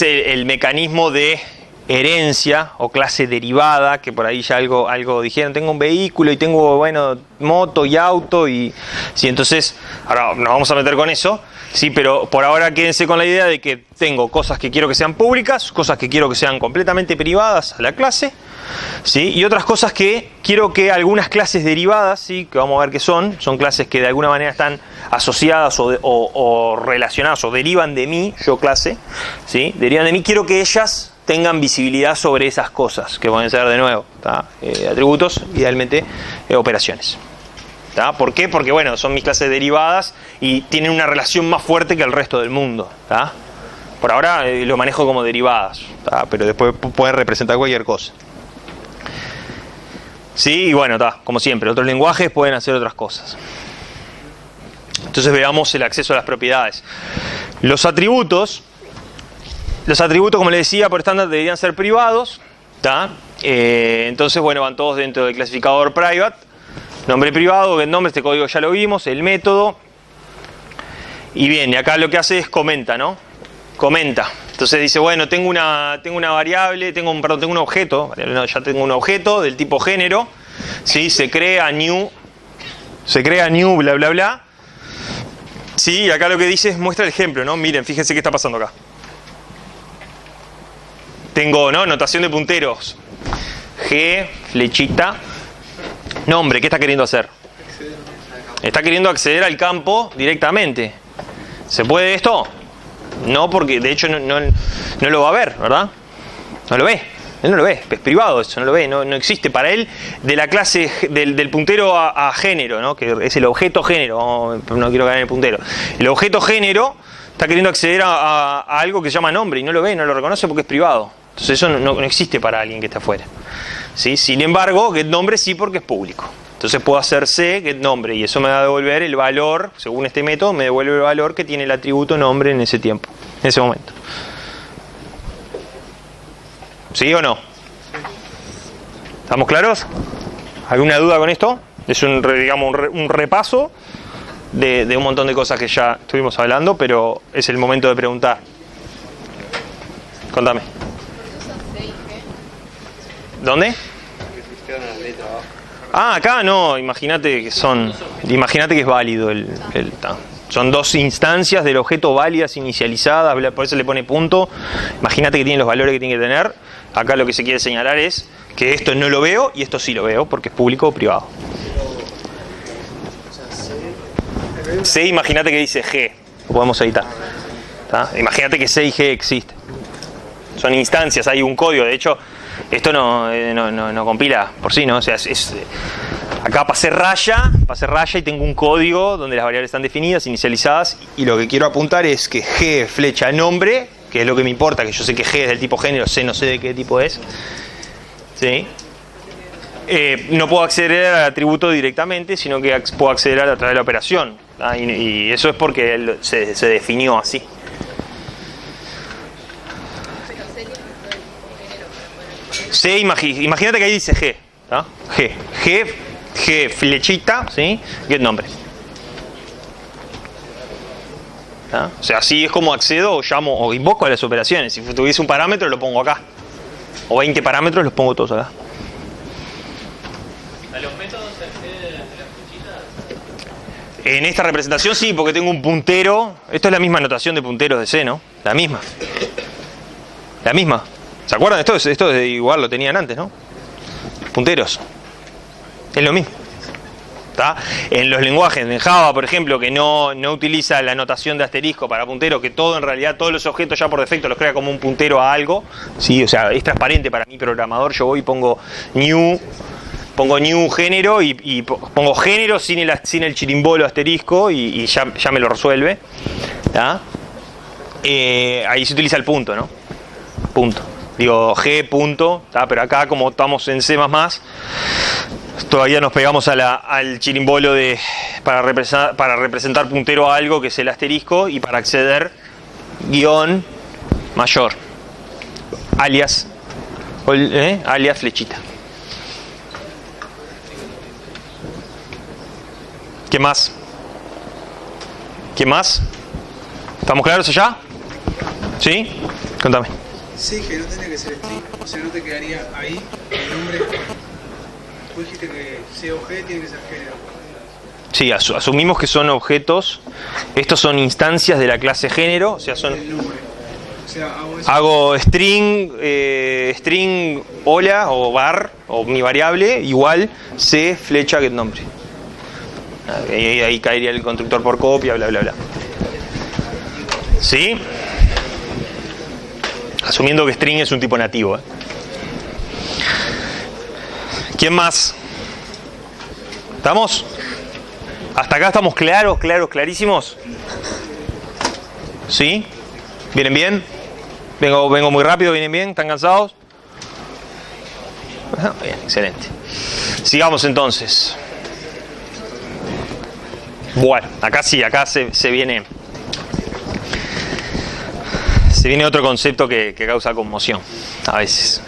el mecanismo de herencia o clase derivada, que por ahí ya algo dijeron. Tengo un vehículo y tengo, bueno, moto y auto y sí, entonces ahora nos vamos a meter con eso, sí, pero por ahora quédense con la idea de que tengo cosas que quiero que sean públicas, cosas que quiero que sean completamente privadas a la clase, sí, y otras cosas que quiero que algunas clases derivadas, sí, que vamos a ver que son clases que de alguna manera están asociadas o relacionadas o derivan de mí, yo clase, sí, derivan de mí, quiero que ellas tengan visibilidad sobre esas cosas, que pueden ser de nuevo, atributos, idealmente operaciones. ¿Tá? ¿Por qué? Porque bueno, son mis clases derivadas y tienen una relación más fuerte que el resto del mundo. ¿Tá? Por ahora lo manejo como derivadas, ¿tá? Pero después pueden representar cualquier cosa. Sí, y bueno, como siempre, otros lenguajes pueden hacer otras cosas. Entonces veamos el acceso a las propiedades. Los atributos, como les decía, por estándar deberían ser privados. ¿Tá? Entonces, bueno, van todos dentro del clasificador private. Nombre privado, getNombre, este código ya lo vimos, el método. Y bien, y acá lo que hace es comenta, ¿no? Comenta. Entonces dice, bueno, tengo una variable, tengo un objeto, ya tengo un objeto del tipo género, ¿sí? Se crea new, bla, bla, bla. Sí, y acá lo que dice es, muestra el ejemplo, ¿no? Miren, fíjense qué está pasando acá. Tengo, ¿no? Notación de punteros. G, flechita, nombre. ¿Qué está queriendo hacer? Está queriendo acceder al campo directamente. ¿Se puede esto? No, porque de hecho no lo va a ver, ¿verdad? No lo ve. Él no lo ve. Es privado eso, no lo ve. No existe para él de la clase del puntero a género, ¿no? Que es el objeto género. No quiero caer en el puntero. El objeto género está queriendo acceder a algo que se llama nombre y no lo ve, no lo reconoce porque es privado. Entonces eso no existe para alguien que está afuera. ¿Sí? Sin embargo, getNombre sí, porque es público. Entonces puedo hacer C, getNombre, y eso me va a devolver el valor, según este método, me devuelve el valor que tiene el atributo nombre en ese tiempo, en ese momento. ¿Sí o no? ¿Estamos claros? ¿Alguna duda con esto? Es un repaso de un montón de cosas que ya estuvimos hablando, pero es el momento de preguntar. Contame. ¿Dónde? trabajo. Ah, acá no, imagínate que es válido son dos instancias del objeto válidas, inicializadas, por eso le pone punto. Imagínate que tiene los valores que tiene que tener. Acá lo que se quiere señalar es que esto no lo veo y esto sí lo veo, porque es público o privado. C, imagínate que dice G, lo podemos editar. ¿Tá? Imagínate que C y G existen. Son instancias, hay un código, de hecho, esto no compila por sí, ¿no? O sea, acá pasé raya y tengo un código donde las variables están definidas, inicializadas, y lo que quiero apuntar es que G flecha nombre, que es lo que me importa, que yo sé que G es del tipo género, C no sé de qué tipo es, ¿sí? No puedo acceder al atributo directamente, sino que puedo acceder a través de la operación, ¿tá? Y eso es porque se definió así. C, imagínate que ahí dice G, ¿tá? G flechita, ¿sí? Get nombre. ¿Tá? O sea, así es como accedo o llamo o invoco a las operaciones. Si tuviese un parámetro lo pongo acá. O 20 parámetros los pongo todos acá. ¿A los métodos se accede de las flechitas? En esta representación sí, porque tengo un puntero. Esto es la misma notación de punteros de C, ¿no? La misma. ¿Se acuerdan? Esto es igual, lo tenían antes, ¿no? Punteros. Es lo mismo. ¿Tá? En los lenguajes, en Java, por ejemplo, que no utiliza la notación de asterisco para puntero, que en realidad todos los objetos ya por defecto los crea como un puntero a algo, ¿sí? O sea, es transparente para mi programador. Yo voy y pongo new género y pongo género sin el chirimbolo asterisco y ya me lo resuelve. ¿Tá? Ahí se utiliza el punto, ¿no? Punto. Digo G punto, ¿tá? Pero acá como estamos en C++, todavía nos pegamos al chirimbolo para representar puntero a algo, que es el asterisco, y para acceder guión mayor, alias flechita. ¿Qué más? ¿Estamos claros allá? ¿Sí? Contame. Sí, que no tendría que ser string, o sea, no te quedaría ahí el nombre. Tú dijiste que C o G tiene que ser género. Sí, asumimos que son objetos. Estos son instancias de la clase género, o sea, son. El nombre. O sea, hago string hola o var o mi variable igual C flecha get nombre. Ahí caería el constructor por copia, bla bla bla. ¿Sí? Asumiendo que string es un tipo nativo. ¿Quién más? ¿Estamos? ¿Hasta acá estamos clarísimos? ¿Sí? ¿Vienen bien? ¿Vengo muy rápido? ¿Vienen bien? ¿Están cansados? Bien, excelente. Sigamos entonces. Bueno, acá se viene otro concepto que causa conmoción. A veces.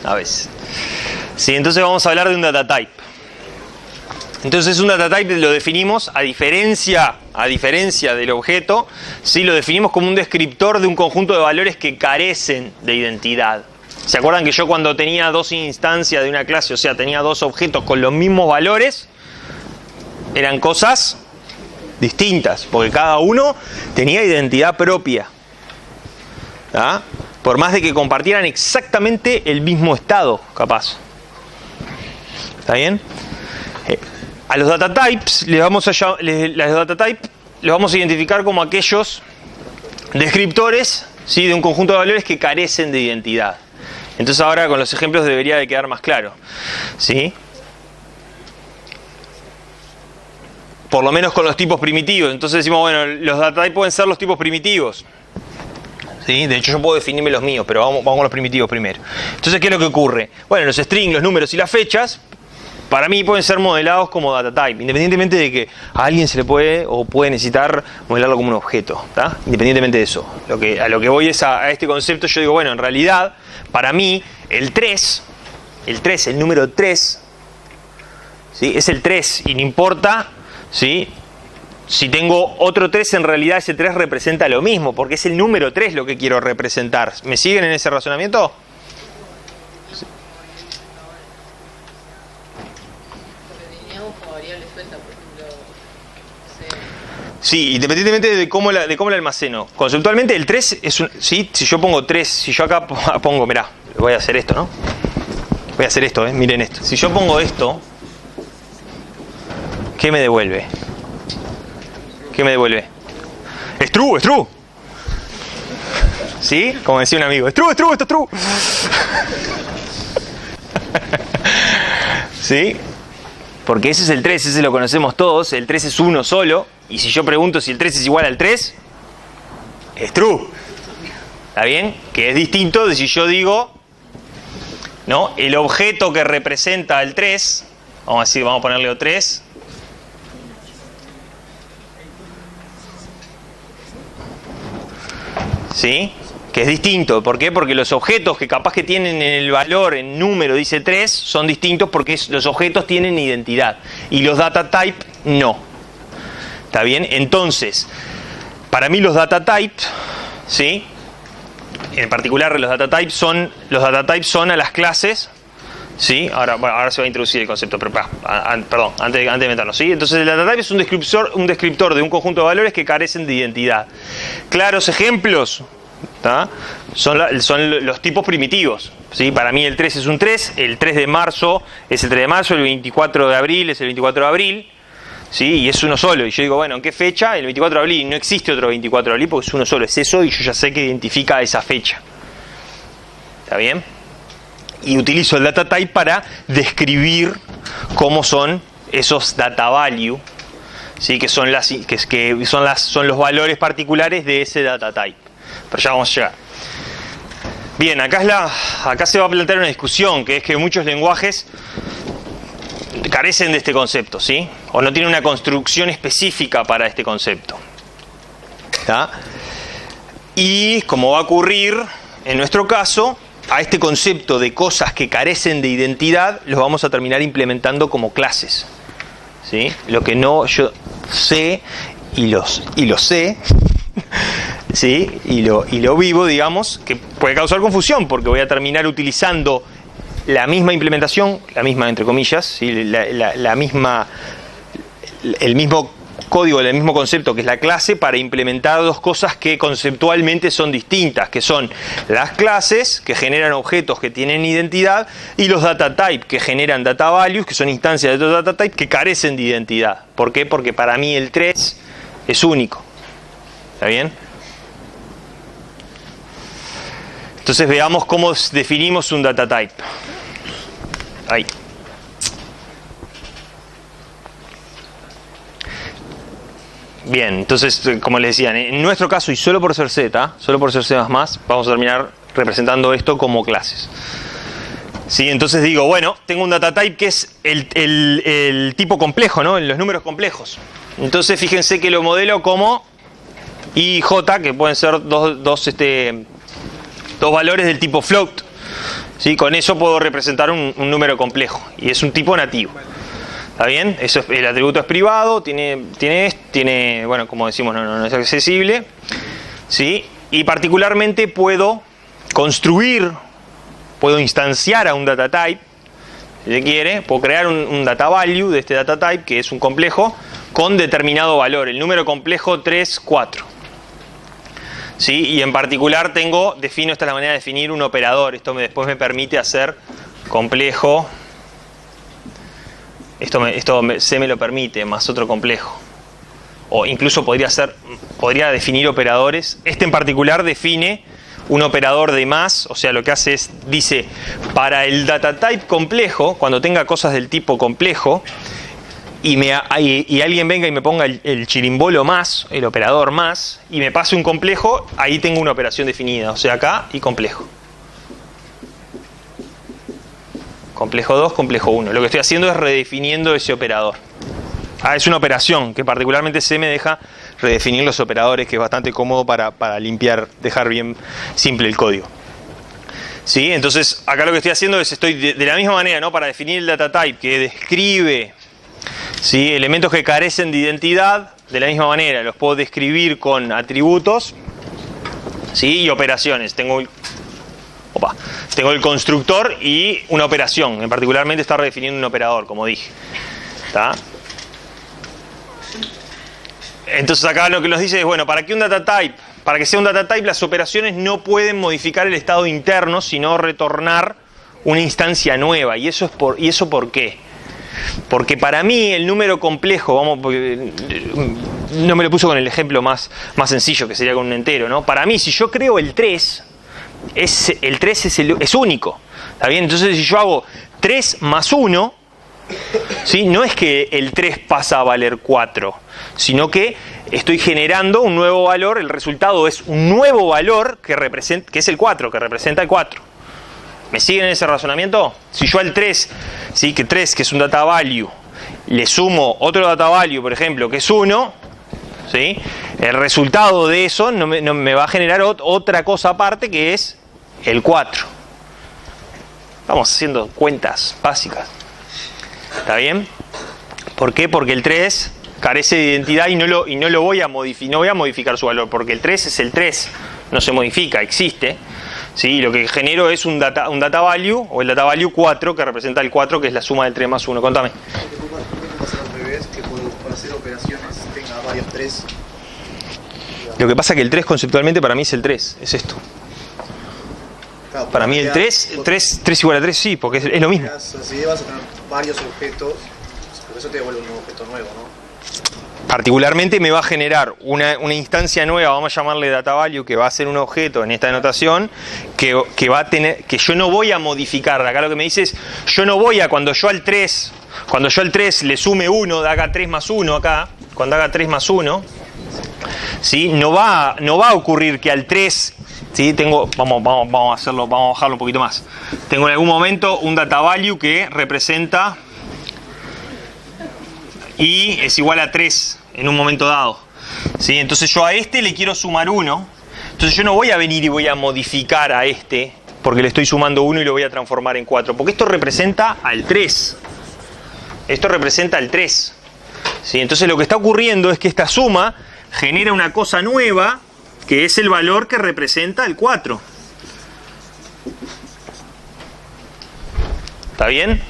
Sí, entonces vamos a hablar de un data type. Entonces un data type lo definimos a diferencia del objeto, ¿sí? Lo definimos como un descriptor de un conjunto de valores que carecen de identidad. ¿Se acuerdan que yo cuando tenía dos instancias de una clase, o sea, tenía dos objetos con los mismos valores, eran cosas distintas, porque cada uno tenía identidad propia? ¿Ah? Por más de que compartieran exactamente el mismo estado, capaz. ¿Está bien? A los data types los vamos a identificar como aquellos descriptores, ¿sí? De un conjunto de valores que carecen de identidad. Entonces ahora con los ejemplos debería de quedar más claro, ¿sí? Por lo menos con los tipos primitivos. Entonces decimos, bueno, los data types pueden ser los tipos primitivos. ¿Sí? De hecho yo puedo definirme los míos, pero vamos con los primitivos primero. Entonces, ¿qué es lo que ocurre? Bueno, los strings, los números y las fechas, para mí pueden ser modelados como data type, independientemente de que a alguien se le puede necesitar modelarlo como un objeto, ¿tá? Independientemente de eso. A lo que voy es a este concepto. Yo digo, bueno, en realidad, para mí, el número 3, ¿sí? Es el 3 y no importa, ¿sí? Si tengo otro 3, en realidad ese 3 representa lo mismo, porque es el número 3 lo que quiero representar. ¿Me siguen en ese razonamiento? tenemos como variable suelta, por ejemplo, no sé. Sí, independientemente de cómo la almaceno. Conceptualmente el 3 es un... ¿sí? Si yo pongo 3, si yo acá pongo, mirá, voy a hacer esto, ¿no? Voy a hacer esto, miren esto. Si yo pongo esto, ¿qué me devuelve? ¿Qué me devuelve? Es true, es true. ¿Sí? Como decía un amigo, es true, esto es true. ¿Sí? Porque ese es el 3, ese lo conocemos todos. El 3 es uno solo. Y si yo pregunto si el 3 es igual al 3, es true. ¿Está bien? Que es distinto de si yo digo, ¿no? El objeto que representa el 3, vamos a decir, vamos a ponerle 3. ¿Sí? Que es distinto. ¿Por qué? Porque los objetos que capaz que tienen el valor en número, dice 3, son distintos porque los objetos tienen identidad. Y los data type no. ¿Está bien? Entonces, para mí los data type, ¿sí? En particular los data types son a las clases, ¿sí? Ahora se va a introducir el concepto, pero perdón, antes de meternos, ¿sí? Entonces el data type es un descriptor de un conjunto de valores que carecen de identidad. Claros ejemplos, ¿tá? Son los tipos primitivos, ¿sí? Para mí el 3 es un 3, el 3 de marzo es el 3 de marzo, el 24 de abril es el 24 de abril, ¿sí? Y es uno solo. Y yo digo, bueno, ¿en qué fecha? El 24 de abril. No existe otro 24 de abril porque es uno solo, es eso, y yo ya sé que identifica esa fecha. ¿Está bien? Y utilizo el data type para describir cómo son esos data value, ¿sí? Que son son los valores particulares de ese data type. Pero ya vamos a llegar. Bien, acá se va a plantear una discusión, que es que muchos lenguajes carecen de este concepto, ¿sí? O no tienen una construcción específica para este concepto. ¿Está? Y como va a ocurrir en nuestro caso, a este concepto de cosas que carecen de identidad los vamos a terminar implementando como clases, ¿sí? Lo que no yo sé y lo sé, ¿sí? y lo vivo, digamos, que puede causar confusión porque voy a terminar utilizando la misma implementación, la misma entre comillas, ¿sí? el mismo código, el mismo concepto que es la clase, para implementar dos cosas que conceptualmente son distintas, que son las clases que generan objetos que tienen identidad y los data type que generan data values, que son instancias de estos data type que carecen de identidad. ¿Por qué? Porque para mí el 3 es único. ¿Está bien? Entonces veamos cómo definimos un data type. Ahí. Bien, entonces, como les decía, en nuestro caso, y solo por ser Z, solo por ser C++, vamos a terminar representando esto como clases. ¿Sí? Entonces digo, bueno, tengo un data type que es el tipo complejo, ¿no? Los números complejos. Entonces fíjense que lo modelo como I y J, que pueden ser dos valores del tipo float. ¿Sí? Con eso puedo representar un número complejo y es un tipo nativo. ¿Está bien? Eso el atributo es privado, tiene bueno, como decimos, no es accesible, ¿sí? Y particularmente puedo instanciar a un data type, si se quiere, puedo crear un data value de este data type, que es un complejo, con determinado valor, el número complejo 3, 4. ¿Sí? Y en particular defino, esta es la manera de definir un operador. Esto después me permite hacer complejo. Esto C me lo permite, más otro complejo. O incluso podría definir operadores. Este en particular define un operador de más, o sea, lo que hace es, dice, para el data type complejo, cuando tenga cosas del tipo complejo, y alguien venga y me ponga el chirimbolo más, el operador más, y me pase un complejo, ahí tengo una operación definida, o sea, acá y complejo. Complejo 2, complejo 1. Lo que estoy haciendo es redefiniendo ese operador. Es una operación que particularmente C me deja redefinir los operadores, que es bastante cómodo para limpiar, dejar bien simple el código. ¿Sí? Entonces, acá lo que estoy haciendo es, estoy de la misma manera, ¿no? Para definir el data type que describe, ¿sí?, elementos que carecen de identidad, de la misma manera los puedo describir con atributos, ¿sí?, y operaciones. Tengo el constructor y una operación, particularmente está redefiniendo un operador, como dije. ¿Está? Entonces acá lo que nos dice es, bueno, ¿para qué un data type? Para que sea un data type, las operaciones no pueden modificar el estado interno, sino retornar una instancia nueva. ¿Y eso por qué? Porque para mí el número complejo, no me lo puso con el ejemplo más sencillo, que sería con un entero, ¿no? Para mí, si yo creo el 3, el 3 es único. ¿Está bien? Entonces, si yo hago 3 más 1, ¿sí? No es que el 3 pasa a valer 4, sino que estoy generando un nuevo valor. El resultado es un nuevo valor que es el 4, que representa el 4. ¿Me siguen en ese razonamiento? Si yo al 3, ¿sí? Que 3, que es un data value, le sumo otro data value, por ejemplo, que es 1, ¿sí? El resultado de eso no me va a generar otra cosa aparte, que es el 4. Vamos haciendo cuentas básicas. ¿Está bien? ¿Por qué? Porque el 3 carece de identidad y no lo voy a modificar, no voy a modificar su valor, porque el 3 es el 3, no se modifica, existe. ¿Sí? Lo que genero es un data value, o el data value 4, que representa el 4, que es la suma del 3 más 1. Contame. ¿Cómo pasa al revés? Que por hacer operaciones tenga varios 3. Lo que pasa es que el 3 conceptualmente para mí es el 3, es esto. Claro, Para mí el 3 igual a 3, sí, porque es lo mismo. Si vas a tener varios objetos, por eso te devuelve un objeto nuevo, ¿no? Particularmente me va a generar una instancia nueva, vamos a llamarle data value, que va a ser un objeto en esta denotación, que va a tener, que yo no voy a modificar. Acá lo que me dice es, yo no voy a, cuando yo al 3 le sume 1, haga 3 más 1 acá, cuando haga 3 más 1, ¿sí? No va a ocurrir que al 3, ¿sí? Vamos a bajarlo un poquito más. Tengo en algún momento un data value que representa y es igual a 3 en un momento dado, ¿sí? Entonces yo a este le quiero sumar 1. Entonces yo no voy a venir y voy a modificar a este porque le estoy sumando 1 y lo voy a transformar en 4, porque esto representa al 3. Esto representa al 3, ¿sí? Entonces lo que está ocurriendo es que esta suma genera una cosa nueva, que es el valor que representa el 4. ¿Está bien?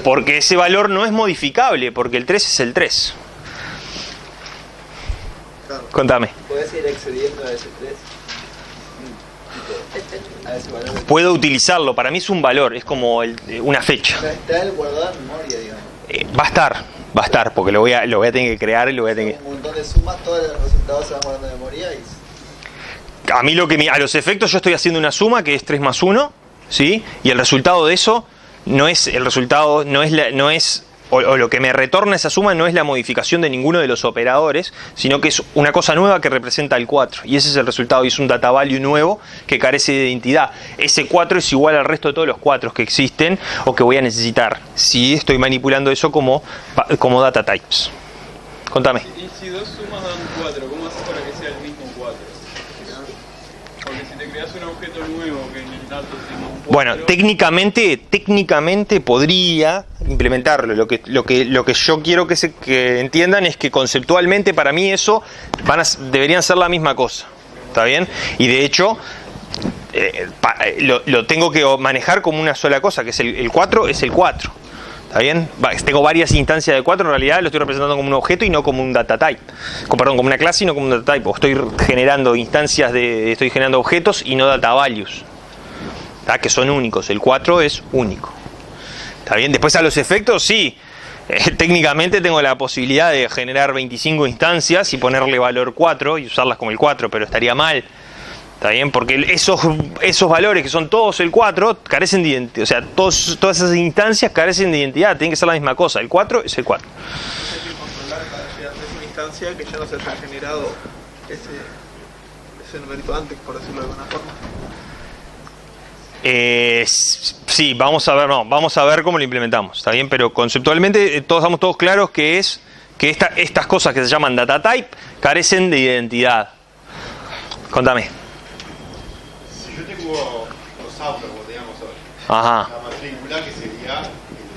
Porque ese valor no es modificable, porque el 3 es el 3. Claro. Contame. ¿Puedes ir accediendo a ese 3? A ese valor. Puedo utilizarlo, para mí es un valor, es como una fecha. Está el guardado en memoria, digamos. Va a estar, porque lo voy a tener que crear y lo voy a tener que... Un montón de sumas, todos los resultados se van guardando en memoria y... A mí a los efectos yo estoy haciendo una suma que es 3 más 1, ¿sí? Y el resultado de eso no es el resultado, o lo que me retorna esa suma no es la modificación de ninguno de los operadores, sino que es una cosa nueva que representa el 4. Y ese es el resultado, y es un data value nuevo que carece de identidad. Ese 4 es igual al resto de todos los 4 que existen o que voy a necesitar, si estoy manipulando eso como data types. Contame. Y si dos sumas dan 4, ¿cómo haces para que sea el mismo 4? Porque si te creas un objeto nuevo que en el dato tenga un 4... Bueno, técnicamente podría implementarlo. Lo que yo quiero que entiendan es que conceptualmente para mí eso deberían ser la misma cosa. ¿Está bien? Y de hecho lo tengo que manejar como una sola cosa, que es el 4 es el 4. ¿Está bien? Tengo varias instancias de 4, en realidad lo estoy representando como un objeto y no como un data type. Como una clase y no como un data type. O estoy generando objetos y no data values, ¿tá? Que son únicos. El 4 es único. ¿Está bien? Después a los efectos, sí. Técnicamente tengo la posibilidad de generar 25 instancias y ponerle valor 4 y usarlas como el 4, pero estaría mal. ¿Está bien? Porque esos valores que son todos el 4 carecen de identidad. O sea, todas esas instancias carecen de identidad. Tienen que ser la misma cosa. El 4 es el 4. Hay que controlar para esa instancia que ya no se haya generado ese numerito antes, por decirlo de alguna forma. Sí, vamos a ver cómo lo implementamos. ¿Está bien? Pero conceptualmente estamos todos claros que estas cosas que se llaman data type carecen de identidad. Contame. Si yo tengo los autos, como teníamos hoy, Ajá. la matrícula que sería el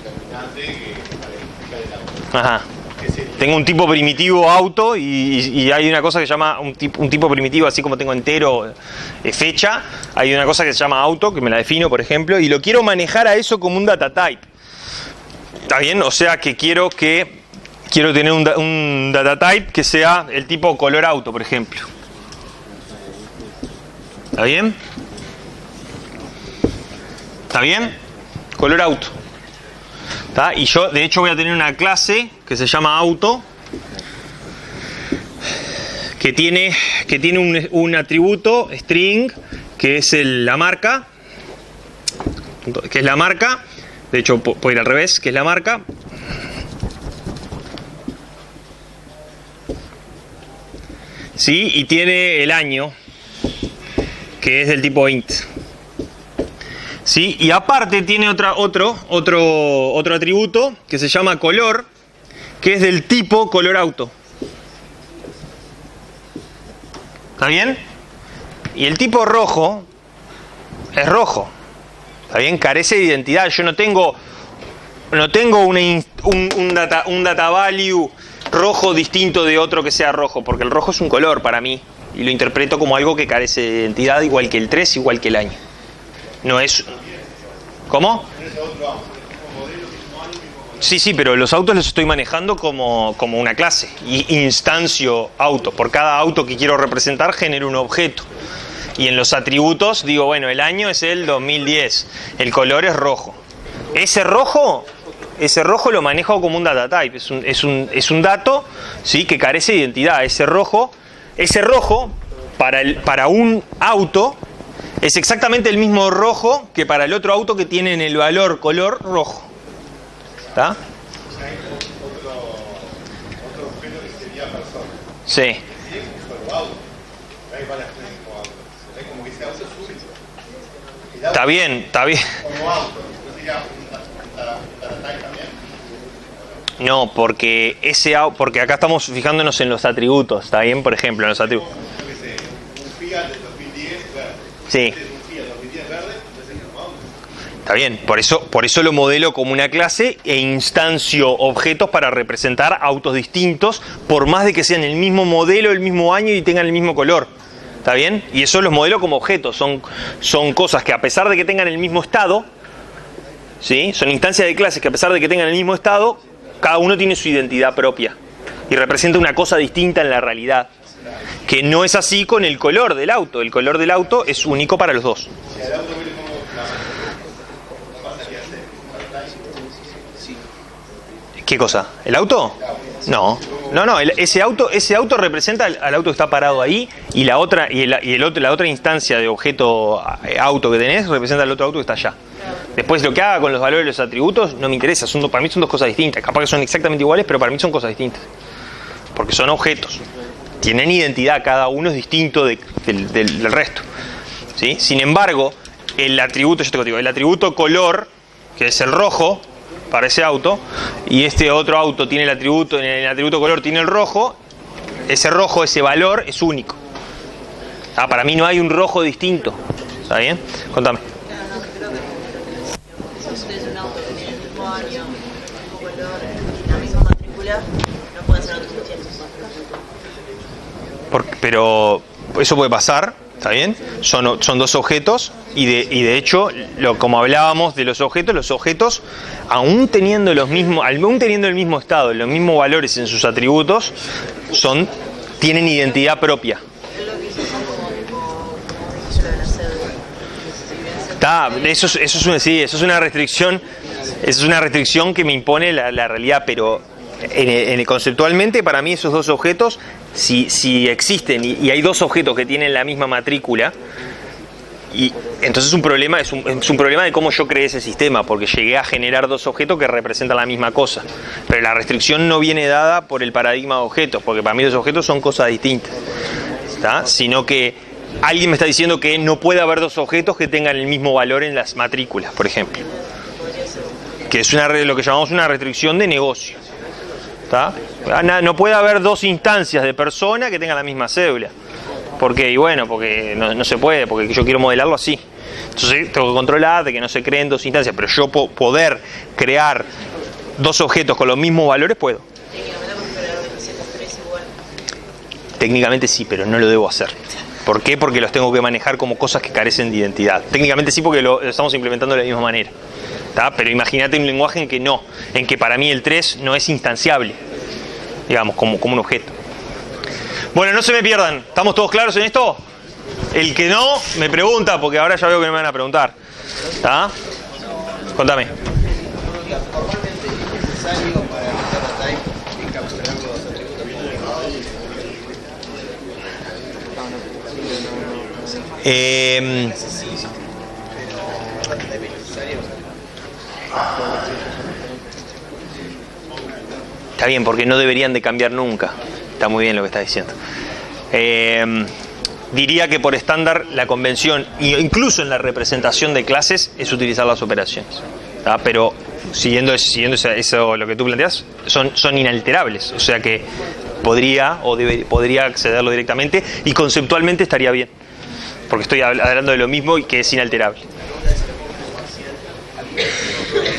determinante para identificar el auto. Ajá. ¿Qué sería? Tengo un tipo primitivo auto y hay una cosa que se llama un tipo primitivo, así como tengo entero fecha, hay una cosa que se llama auto, que me la defino, por ejemplo, y lo quiero manejar a eso como un data type. ¿Está bien? O sea que quiero tener un data type que sea el tipo color auto, por ejemplo. ¿Está bien? ¿Está bien? Color auto. ¿Está? Y yo, de hecho, voy a tener una clase que se llama auto, que tiene un atributo string, que es la marca, que es la marca. De hecho, puedo ir al revés, que es la marca. Sí, y tiene el año, que es del tipo int. Sí, y aparte tiene otro atributo que se llama color, que es del tipo color auto. ¿Está bien? Y el tipo rojo es rojo. ¿Está bien? Carece de identidad. Yo no tengo un data value rojo distinto de otro que sea rojo, porque el rojo es un color para mí y lo interpreto como algo que carece de identidad, igual que el 3, igual que el año. No es... ¿Cómo? Sí, pero los autos los estoy manejando como una clase y instancio auto. Por cada auto que quiero representar genero un objeto. Y en los atributos digo, bueno, el año es el 2010, el color es rojo. Ese rojo lo manejo como un data type, es un dato, ¿sí?, que carece de identidad. Ese rojo para un auto es exactamente el mismo rojo que para el otro auto que tiene en el valor color rojo. ¿Está? Otro objeto que sería persona. Sí. Sí, solo auto. Hay varias cosas como auto. Hay como que ese auto es único. Está bien. Como auto. ¿No sería un data type también? No, porque acá estamos fijándonos en los atributos, ¿está bien? Por ejemplo, en los atributos. Yo qué sé, un Fiat del 2010 verde. Sí. Un Fiat del 2010 verde, entonces es como auto. Está bien, por eso lo modelo como una clase e instancio objetos para representar autos distintos, por más de que sean el mismo modelo, el mismo año y tengan el mismo color. ¿Está bien? Y eso los modelo como objetos. Son cosas que a pesar de que tengan el mismo estado, ¿sí?, son instancias de clases que a pesar de que tengan el mismo estado, cada uno tiene su identidad propia y representa una cosa distinta en la realidad. Que no es así con el color del auto. El color del auto es único para los dos. ¿Qué cosa? ¿El auto? No. Ese auto representa al auto que está parado ahí, y la otra instancia de objeto auto que tenés representa al otro auto que está allá. Después lo que haga con los valores de los atributos no me interesa, para mí son dos cosas distintas. Capaz que son exactamente iguales, pero para mí son cosas distintas. Porque son objetos. Tienen identidad, cada uno es distinto del resto. ¿Sí? Sin embargo, el atributo color, que es el rojo para ese auto, y este otro auto tiene el atributo color tiene el rojo, ese valor es único. Para mí no hay un rojo distinto. ¿Está bien? Contame. Si es un auto que tiene el mismo año, el mismo color, la misma matrícula, no pueden ser otros objetos. Pero eso puede pasar, ¿está bien? Son dos objetos y de hecho, como hablábamos de los objetos, aún teniendo el mismo estado, los mismos valores en sus atributos, tienen identidad propia. Eso es una restricción que me impone la realidad, pero conceptualmente para mí esos dos objetos, si existen y hay dos objetos que tienen la misma matrícula, y entonces es un problema de cómo yo creé ese sistema, porque llegué a generar dos objetos que representan la misma cosa, pero la restricción no viene dada por el paradigma de objetos, porque para mí los objetos son cosas distintas, ¿está? Sino que alguien me está diciendo que no puede haber dos objetos que tengan el mismo valor en las matrículas, por ejemplo, que es lo que llamamos una restricción de negocio. ¿Está? No puede haber dos instancias de persona que tengan la misma cédula. ¿Por qué? Y bueno, porque no se puede, porque yo quiero modelarlo así. Entonces tengo que controlar de que no se creen dos instancias, pero yo poder crear dos objetos con los mismos valores puedo. Técnicamente sí, pero no lo debo hacer. ¿Por qué? Porque los tengo que manejar como cosas que carecen de identidad. Técnicamente sí, porque lo estamos implementando de la misma manera. ¿tá? Pero imagínate un lenguaje en que para mí el 3 no es instanciable, digamos, como un objeto. Bueno, no se me pierdan, ¿estamos todos claros en esto? El que no, me pregunta, porque ahora ya veo que no me van a preguntar. ¿Está? Contame. Formalmente es necesario para el data type encapsular los atributos. Está bien, porque no deberían de cambiar nunca. Está muy bien lo que está diciendo. Diría que por estándar la convención, incluso en la representación de clases, es utilizar las operaciones. ¿Tá? Pero siguiendo eso, lo que tú planteas, son inalterables. O sea que podría accederlo directamente y conceptualmente estaría bien. Porque estoy hablando de lo mismo y que es inalterable.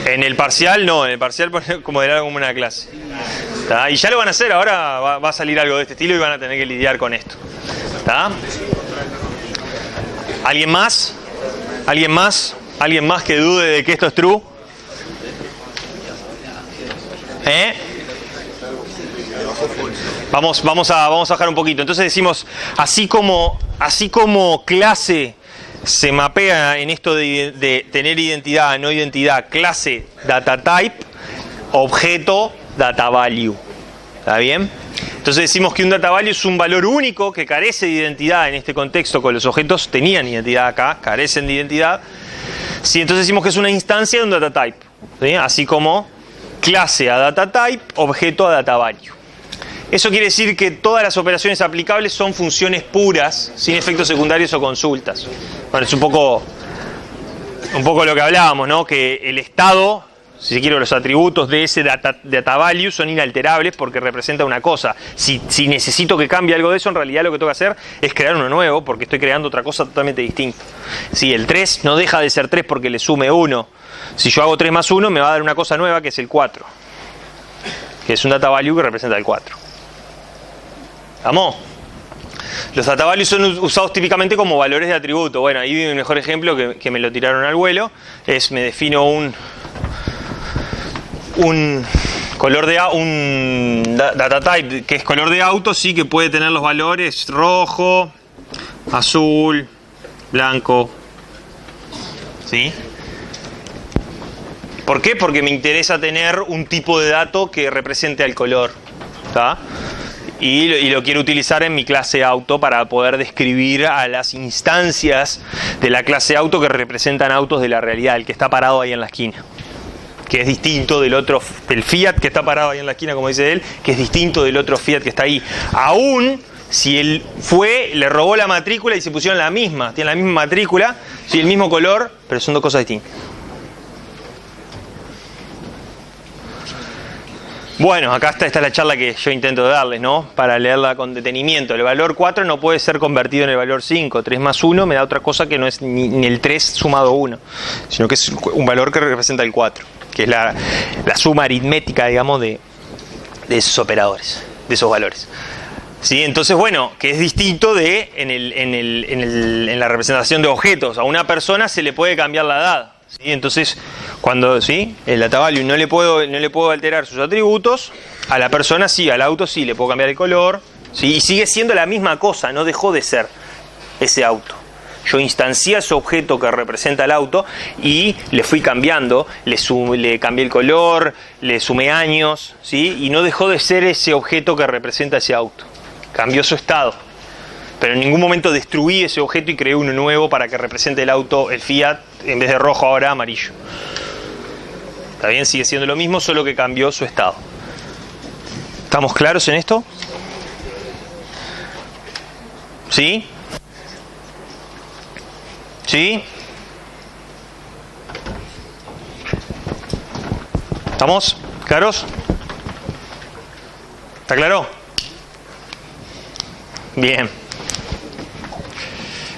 En el parcial no, en el parcial modelar como una clase. ¿Tá? Y ya lo van a hacer, ahora va a salir algo de este estilo y van a tener que lidiar con esto. ¿Tá? ¿Alguien más? ¿Alguien más? ¿Alguien más que dude de que esto es true? Vamos a bajar un poquito. Entonces decimos, así como clase se mapea en esto de tener identidad, no identidad, clase, data type, objeto, data value. ¿Está bien? Entonces decimos que un data value es un valor único que carece de identidad en este contexto, con los objetos tenían identidad acá, carecen de identidad. Sí, entonces decimos que es una instancia de un data type. ¿Sí? Así como clase a data type, objeto a data value. Eso quiere decir que todas las operaciones aplicables son funciones puras, sin efectos secundarios o consultas. Bueno, es un poco lo que hablábamos, ¿no? Que el estado, si se quiere, los atributos de ese data value son inalterables porque representa una cosa. Si necesito que cambie algo de eso, en realidad lo que tengo que hacer es crear uno nuevo porque estoy creando otra cosa totalmente distinta. Si el 3 no deja de ser 3 porque le sume 1. Si yo hago 3 más 1 me va a dar una cosa nueva que es el 4. Que es un data value que representa el 4. ¿Vamos? Los data values son usados típicamente como valores de atributo. Bueno, ahí un mejor ejemplo que me lo tiraron al vuelo es me defino un color un data type que es color de auto, sí, que puede tener los valores rojo, azul, blanco. ¿Sí? ¿Por qué? Porque me interesa tener un tipo de dato que represente al color. ¿Está? Y lo quiero utilizar en mi clase auto para poder describir a las instancias de la clase auto que representan autos de la realidad, el que está parado ahí en la esquina, que es distinto del Fiat que está parado ahí en la esquina, como dice él, que es distinto del otro Fiat que está ahí. Aún si él le robó la matrícula y se pusieron la misma, tienen la misma matrícula, sí, el mismo color, pero son dos cosas distintas. Bueno, acá esta es la charla que yo intento darles, ¿no? Para leerla con detenimiento. El valor 4 no puede ser convertido en el valor 5. 3 más 1 me da otra cosa que no es ni el 3 sumado 1, sino que es un valor que representa el 4, que es la suma aritmética, digamos, de esos operadores, de esos valores. ¿Sí? Entonces, bueno, que es distinto de en la representación de objetos. A una persona se le puede cambiar la edad. ¿Sí? Entonces, cuando el data value no le puedo alterar sus atributos, a la persona sí, al auto sí, le puedo cambiar el color, ¿sí? Y sigue siendo la misma cosa, no dejó de ser ese auto. Yo instancié ese objeto que representa el auto y le fui cambiando, le cambié el color, le sumé años, ¿sí? Y no dejó de ser ese objeto que representa ese auto. Cambió su estado. Pero en ningún momento destruí ese objeto y creé uno nuevo para que represente el auto, el Fiat, en vez de rojo ahora amarillo. ¿Está bien? Sigue siendo lo mismo, solo que cambió su estado. ¿Estamos claros en esto? ¿Sí? ¿Sí? ¿Estamos claros? ¿Está claro? Bien.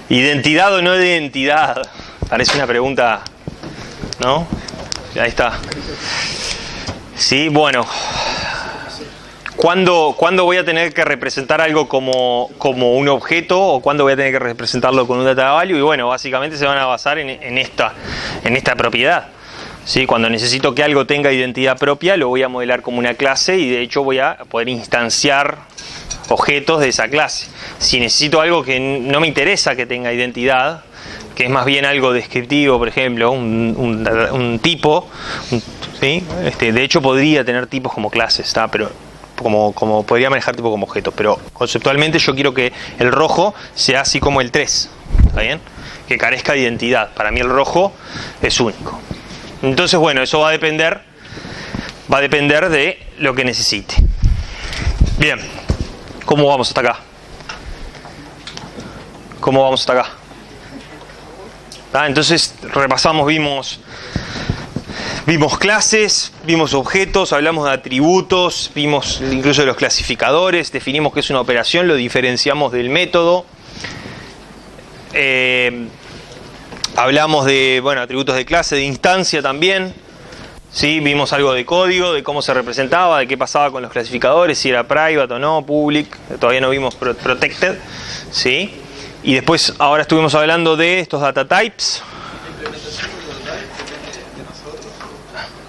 ¿Identidad o no identidad? Parece una pregunta, ¿no? Ahí está. Sí, bueno. ¿Cuándo voy a tener que representar algo como un objeto o cuándo voy a tener que representarlo con un data value? Y bueno, básicamente se van a basar en esta propiedad. ¿Sí? Cuando necesito que algo tenga identidad propia, lo voy a modelar como una clase y de hecho voy a poder instanciar objetos de esa clase. Si necesito algo que no me interesa que tenga identidad, que es más bien algo descriptivo, por ejemplo, un tipo, ¿sí? De hecho podría tener tipos como clases, ¿está? Pero como podría manejar tipo como objetos, pero conceptualmente yo quiero que el rojo sea así como el 3, ¿está bien? Que carezca de identidad. Para mí el rojo es único. Entonces, bueno, eso va a depender de lo que necesite. Bien, ¿cómo vamos hasta acá? ¿Cómo vamos hasta acá? Entonces repasamos, vimos clases, vimos objetos, hablamos de atributos, vimos incluso de los clasificadores, definimos qué es una operación, lo diferenciamos del método. Hablamos de atributos de clase, de instancia también. ¿Sí? Vimos algo de código, de cómo se representaba, de qué pasaba con los clasificadores, si era private o no, public. Todavía no vimos protected. ¿Sí? Y después, ahora estuvimos hablando de estos data types.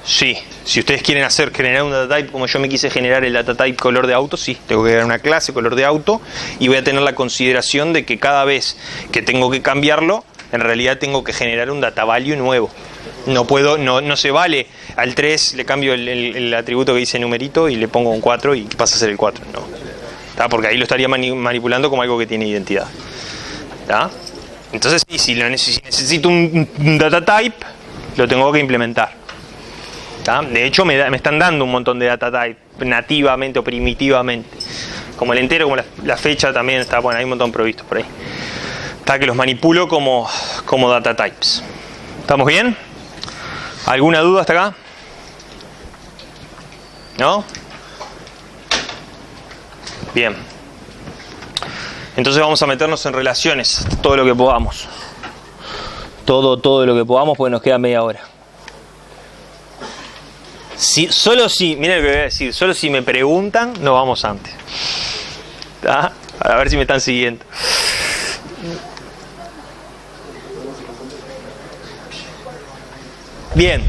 Sí, si ustedes quieren generar un data type como yo me quise generar el data type color de auto, sí, tengo que crear una clase color de auto y voy a tener la consideración de que cada vez que tengo que cambiarlo, en realidad tengo que generar un data value nuevo. No puedo, no se vale al 3 le cambio el atributo que dice numerito y le pongo un 4 y pasa a ser el 4, no. ¿Está? Porque ahí lo estaría manipulando como algo que tiene identidad. ¿Está? Entonces, si necesito un data type, lo tengo que implementar. ¿Está? De hecho, me están dando un montón de data type nativamente o primitivamente. Como el entero, como la fecha también está, bueno, hay un montón provistos por ahí. Está, que los manipulo como data types. ¿Estamos bien? ¿Alguna duda hasta acá? ¿No? Bien. Entonces vamos a meternos en relaciones, todo lo que podamos. Todo lo que podamos, porque nos queda media hora. Solo si, miren lo que voy a decir, solo si me preguntan, nos vamos antes. ¿Está? A ver si me están siguiendo. Bien,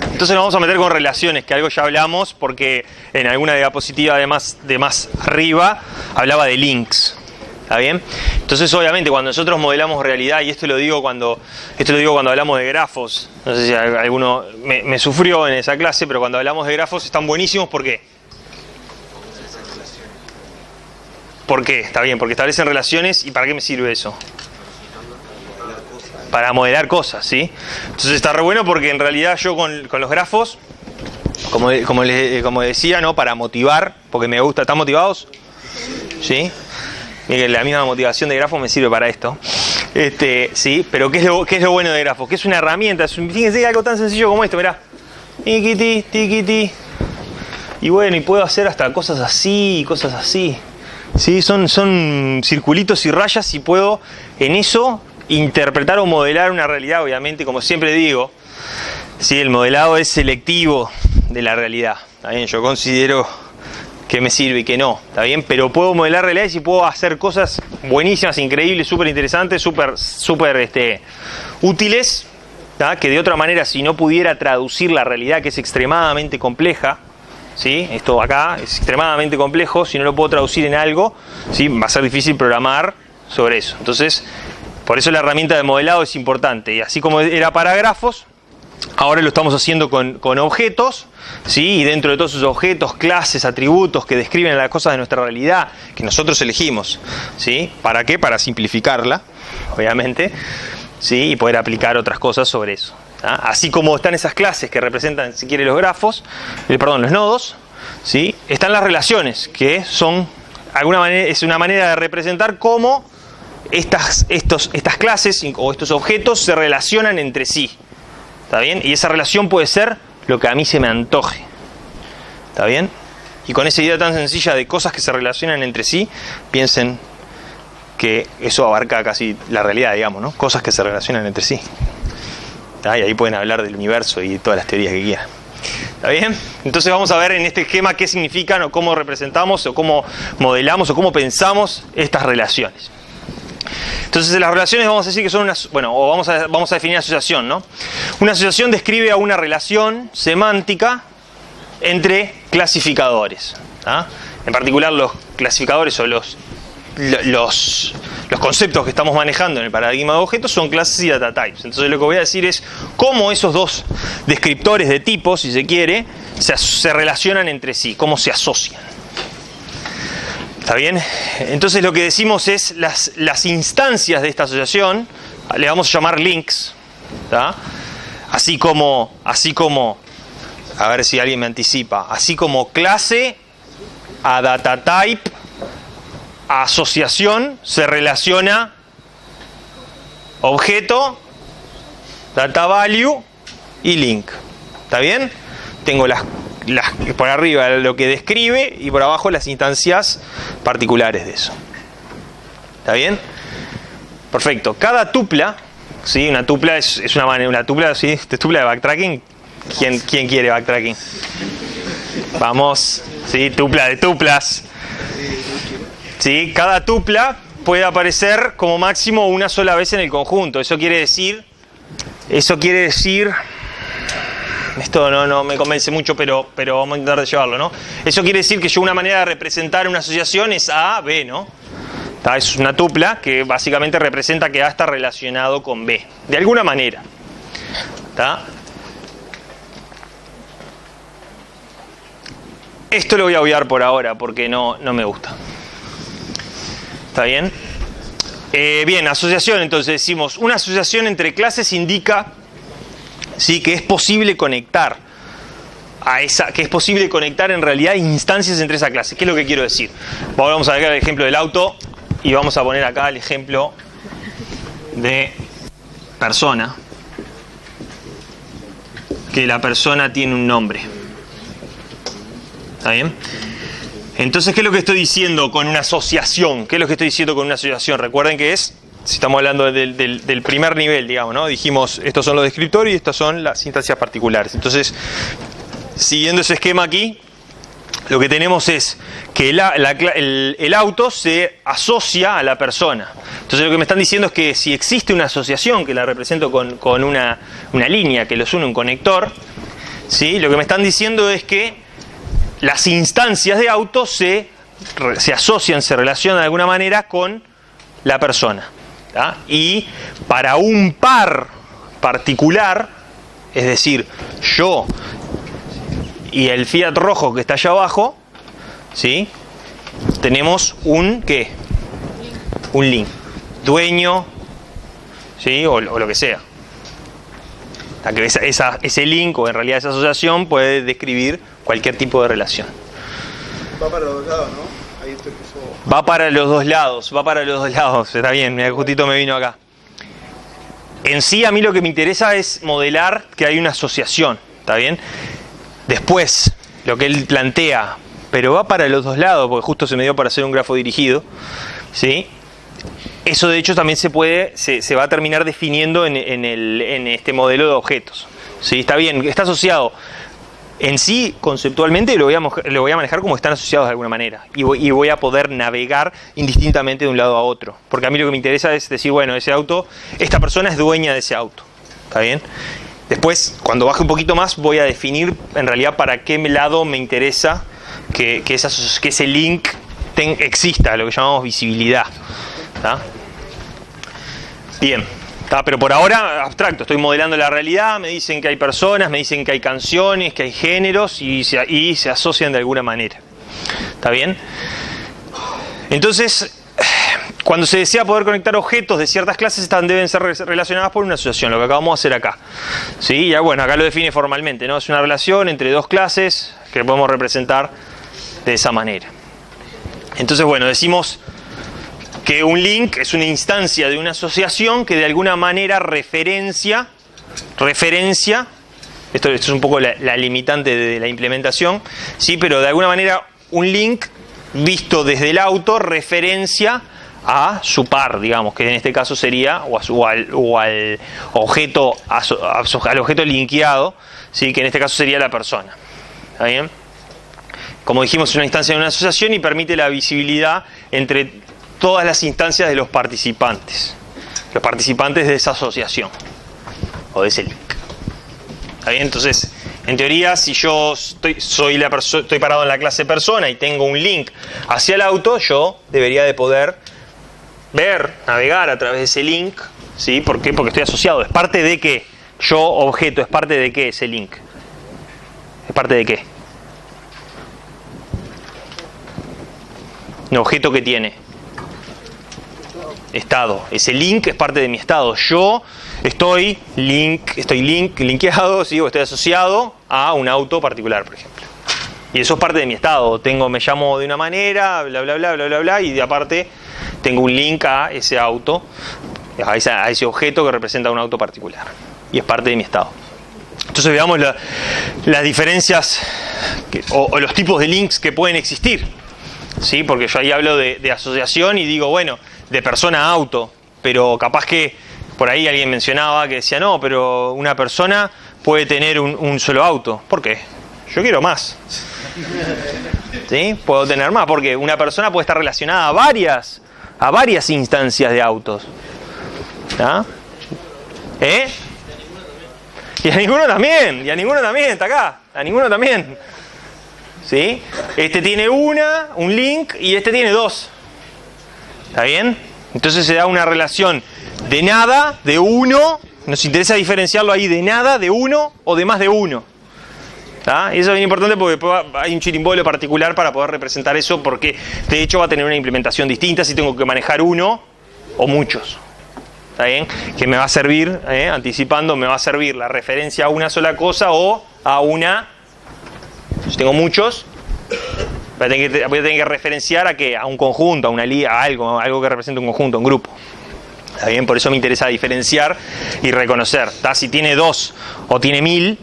entonces nos vamos a meter con relaciones, que algo ya hablamos, porque en alguna diapositiva además de más arriba hablaba de links. ¿Está bien? Entonces obviamente cuando nosotros modelamos realidad, y esto lo digo cuando hablamos de grafos, no sé si alguno me sufrió en esa clase, pero cuando hablamos de grafos están buenísimos, ¿por qué? ¿Por qué? Está bien, porque establecen relaciones. ¿Y para qué me sirve eso? Para modelar cosas, ¿sí? Entonces está re bueno porque en realidad yo con los grafos, como decía, ¿no? Para motivar, porque me gusta. ¿Están motivados? ¿Sí? Miren, la misma motivación de grafos me sirve para esto. Sí, pero ¿qué es lo bueno de grafos? Que es una herramienta. Fíjense algo tan sencillo como esto, mirá. Tiquiti, tiquiti. Y bueno, y puedo hacer hasta cosas así, cosas así. ¿Sí? Son circulitos y rayas y puedo en eso interpretar o modelar una realidad, obviamente, como siempre digo, ¿sí? El modelado es selectivo de la realidad. ¿Está bien? Yo considero que me sirve y que no, ¿está bien? Pero puedo modelar realidades y puedo hacer cosas buenísimas, increíbles, súper interesantes, súper útiles, ¿tá? Que de otra manera, si no pudiera traducir la realidad, que es extremadamente compleja, ¿sí? Esto acá es extremadamente complejo, si no lo puedo traducir en algo, ¿sí? Va a ser difícil programar sobre eso. Entonces, por eso la herramienta de modelado es importante. Y así como era para grafos, ahora lo estamos haciendo con objetos, ¿sí? Y dentro de todos esos objetos, clases, atributos que describen las cosas de nuestra realidad, que nosotros elegimos, ¿sí? ¿Para qué? Para simplificarla, obviamente, ¿sí? Y poder aplicar otras cosas sobre eso. Así como están esas clases que representan, si quiere, los grafos, los nodos, ¿sí? Están las relaciones, que son, alguna manera, es una manera de representar cómo estas clases o estos objetos se relacionan entre sí. ¿Está bien? Y esa relación puede ser lo que a mí se me antoje. ¿Está bien? Y con esa idea tan sencilla de cosas que se relacionan entre sí, piensen que eso abarca casi la realidad, digamos, ¿no? Cosas que se relacionan entre sí. ¿Está? Y ahí pueden hablar del universo y todas las teorías que quieran. ¿Está bien? Entonces vamos a ver en este esquema qué significan o cómo representamos o cómo modelamos o cómo pensamos estas relaciones. Entonces las relaciones vamos a decir que son unas, bueno, o vamos a definir asociación, ¿no? Una asociación describe a una relación semántica entre clasificadores, ¿ah? En particular los clasificadores o los conceptos que estamos manejando en el paradigma de objetos son clases y data types. Entonces lo que voy a decir es cómo esos dos descriptores de tipos, si se quiere, se relacionan entre sí, cómo se asocian. ¿Está bien? Entonces lo que decimos es las instancias de esta asociación, le vamos a llamar links, ¿tá? Así como, a ver si alguien me anticipa, así como clase a data type, a asociación se relaciona objeto, data value y link. ¿Está bien? Tengo las por arriba lo que describe y por abajo las instancias particulares de eso. ¿Está bien? Perfecto. Cada tupla, ¿sí? Una tupla es una manera, una tupla, ¿sí? Tupla de backtracking. ¿Quién quiere backtracking? Vamos, ¿sí? Tupla de tuplas. ¿Sí? Cada tupla puede aparecer como máximo una sola vez en el conjunto. Eso quiere decir, esto no me convence mucho, pero vamos a intentar de llevarlo, ¿no? Eso quiere decir que una manera de representar una asociación es A, B, ¿no? ¿Tá? Es una tupla que básicamente representa que A está relacionado con B, de alguna manera. ¿Tá? Esto lo voy a obviar por ahora porque no me gusta. ¿Está bien? Bien, asociación, entonces decimos, una asociación entre clases indica, ¿sí?, que es posible conectar que es posible conectar en realidad instancias entre esa clase. ¿Qué es lo que quiero decir? Ahora vamos a ver el ejemplo del auto y vamos a poner acá el ejemplo de persona, que la persona tiene un nombre. ¿Está bien? Entonces, ¿qué es lo que estoy diciendo con una asociación? ¿Qué es lo que estoy diciendo con una asociación? Recuerden que si estamos hablando del primer nivel, digamos, ¿no? Dijimos, estos son los descriptores y estas son las instancias particulares. Entonces, siguiendo ese esquema aquí, lo que tenemos es que el auto se asocia a la persona. Entonces, lo que me están diciendo es que si existe una asociación, que la represento con una línea que los une, un conector, ¿sí? Lo que me están diciendo es que las instancias de auto se asocian, se relacionan de alguna manera con la persona. ¿Tá? Y para un par particular, es decir, yo y el Fiat rojo que está allá abajo, ¿sí?, tenemos un link, dueño, ¿sí?, o lo que sea. Que ese link, o en realidad esa asociación, puede describir cualquier tipo de relación. Va para los dos lados, ¿no? Ahí te puso... Va para los dos lados, está bien, mira, justito me vino acá. En sí, a mí lo que me interesa es modelar que hay una asociación, ¿está bien? Después, lo que él plantea, pero va para los dos lados, porque justo se me dio para hacer un grafo dirigido, ¿sí? Eso de hecho también se va a terminar definiendo en este modelo de objetos, ¿sí? Está bien, está asociado. En sí, conceptualmente lo voy a manejar como están asociados de alguna manera. Y voy a poder navegar indistintamente de un lado a otro. Porque a mí lo que me interesa es decir, bueno, ese auto, esta persona es dueña de ese auto. ¿Está bien? Después, cuando baje un poquito más, voy a definir en realidad para qué lado me interesa que ese link exista, lo que llamamos visibilidad. ¿Está? Bien. Pero por ahora, abstracto, estoy modelando la realidad, me dicen que hay personas, me dicen que hay canciones, que hay géneros y se asocian de alguna manera. ¿Está bien? Entonces, cuando se desea poder conectar objetos de ciertas clases, deben ser relacionadas por una asociación, lo que acabamos de hacer acá. ¿Sí? Ya, bueno, acá lo define formalmente, ¿no? Es una relación entre dos clases que podemos representar de esa manera. Entonces, bueno, decimos que un link es una instancia de una asociación que de alguna manera referencia, esto es un poco la limitante de la implementación, ¿sí? Pero de alguna manera un link visto desde el auto referencia a su par, digamos, que en este caso sería al objeto linkeado, ¿sí? Que en este caso sería la persona. ¿Está bien? Como dijimos, es una instancia de una asociación y permite la visibilidad entre todas las instancias de los participantes de esa asociación o de ese link. ¿Está bien? Entonces, en teoría, si yo estoy parado en la clase persona y tengo un link hacia el auto, yo debería de poder navegar a través de ese link, ¿sí? ¿Por qué? Porque estoy asociado. ¿Es parte de qué? Yo, objeto, ¿es parte de qué ese link? ¿Es parte de qué? Un objeto que tiene estado. Ese link es parte de mi estado. Yo estoy linkeado, ¿sí? O estoy asociado a un auto particular, por ejemplo. Y eso es parte de mi estado. Me llamo de una manera, bla, bla, bla, bla, bla, bla, y de aparte tengo un link a ese auto, a ese objeto que representa un auto particular. Y es parte de mi estado. Entonces veamos las diferencias o los tipos de links que pueden existir. ¿Sí? Porque yo ahí hablo de asociación y digo, bueno, de persona a auto. Pero capaz que por ahí alguien mencionaba que decía, no, pero una persona puede tener un solo auto. ¿Por qué? Yo quiero más. ¿Sí? Puedo tener más, porque una persona puede estar relacionada a varias instancias de autos. ¿Ah? ¿Eh? Y a ninguno también, está acá. A ninguno también. ¿Sí? Este tiene un link, y este tiene dos. ¿Está bien? Entonces se da una relación de nada, de uno. Nos interesa diferenciarlo ahí de nada, de uno o de más de uno. ¿Tá? Y eso es bien importante porque hay un chirimbolo particular para poder representar eso, porque de hecho va a tener una implementación distinta si tengo que manejar uno o muchos. ¿Está bien? Que me va a servir, anticipando, me va a servir la referencia a una sola cosa o a una. Si tengo muchos, voy a tener que referenciar a qué, a un conjunto, a una liga, a algo que represente un conjunto, un grupo. ¿Está bien? Por eso me interesa diferenciar y reconocer. ¿Tá? Si tiene 2 o tiene 1000,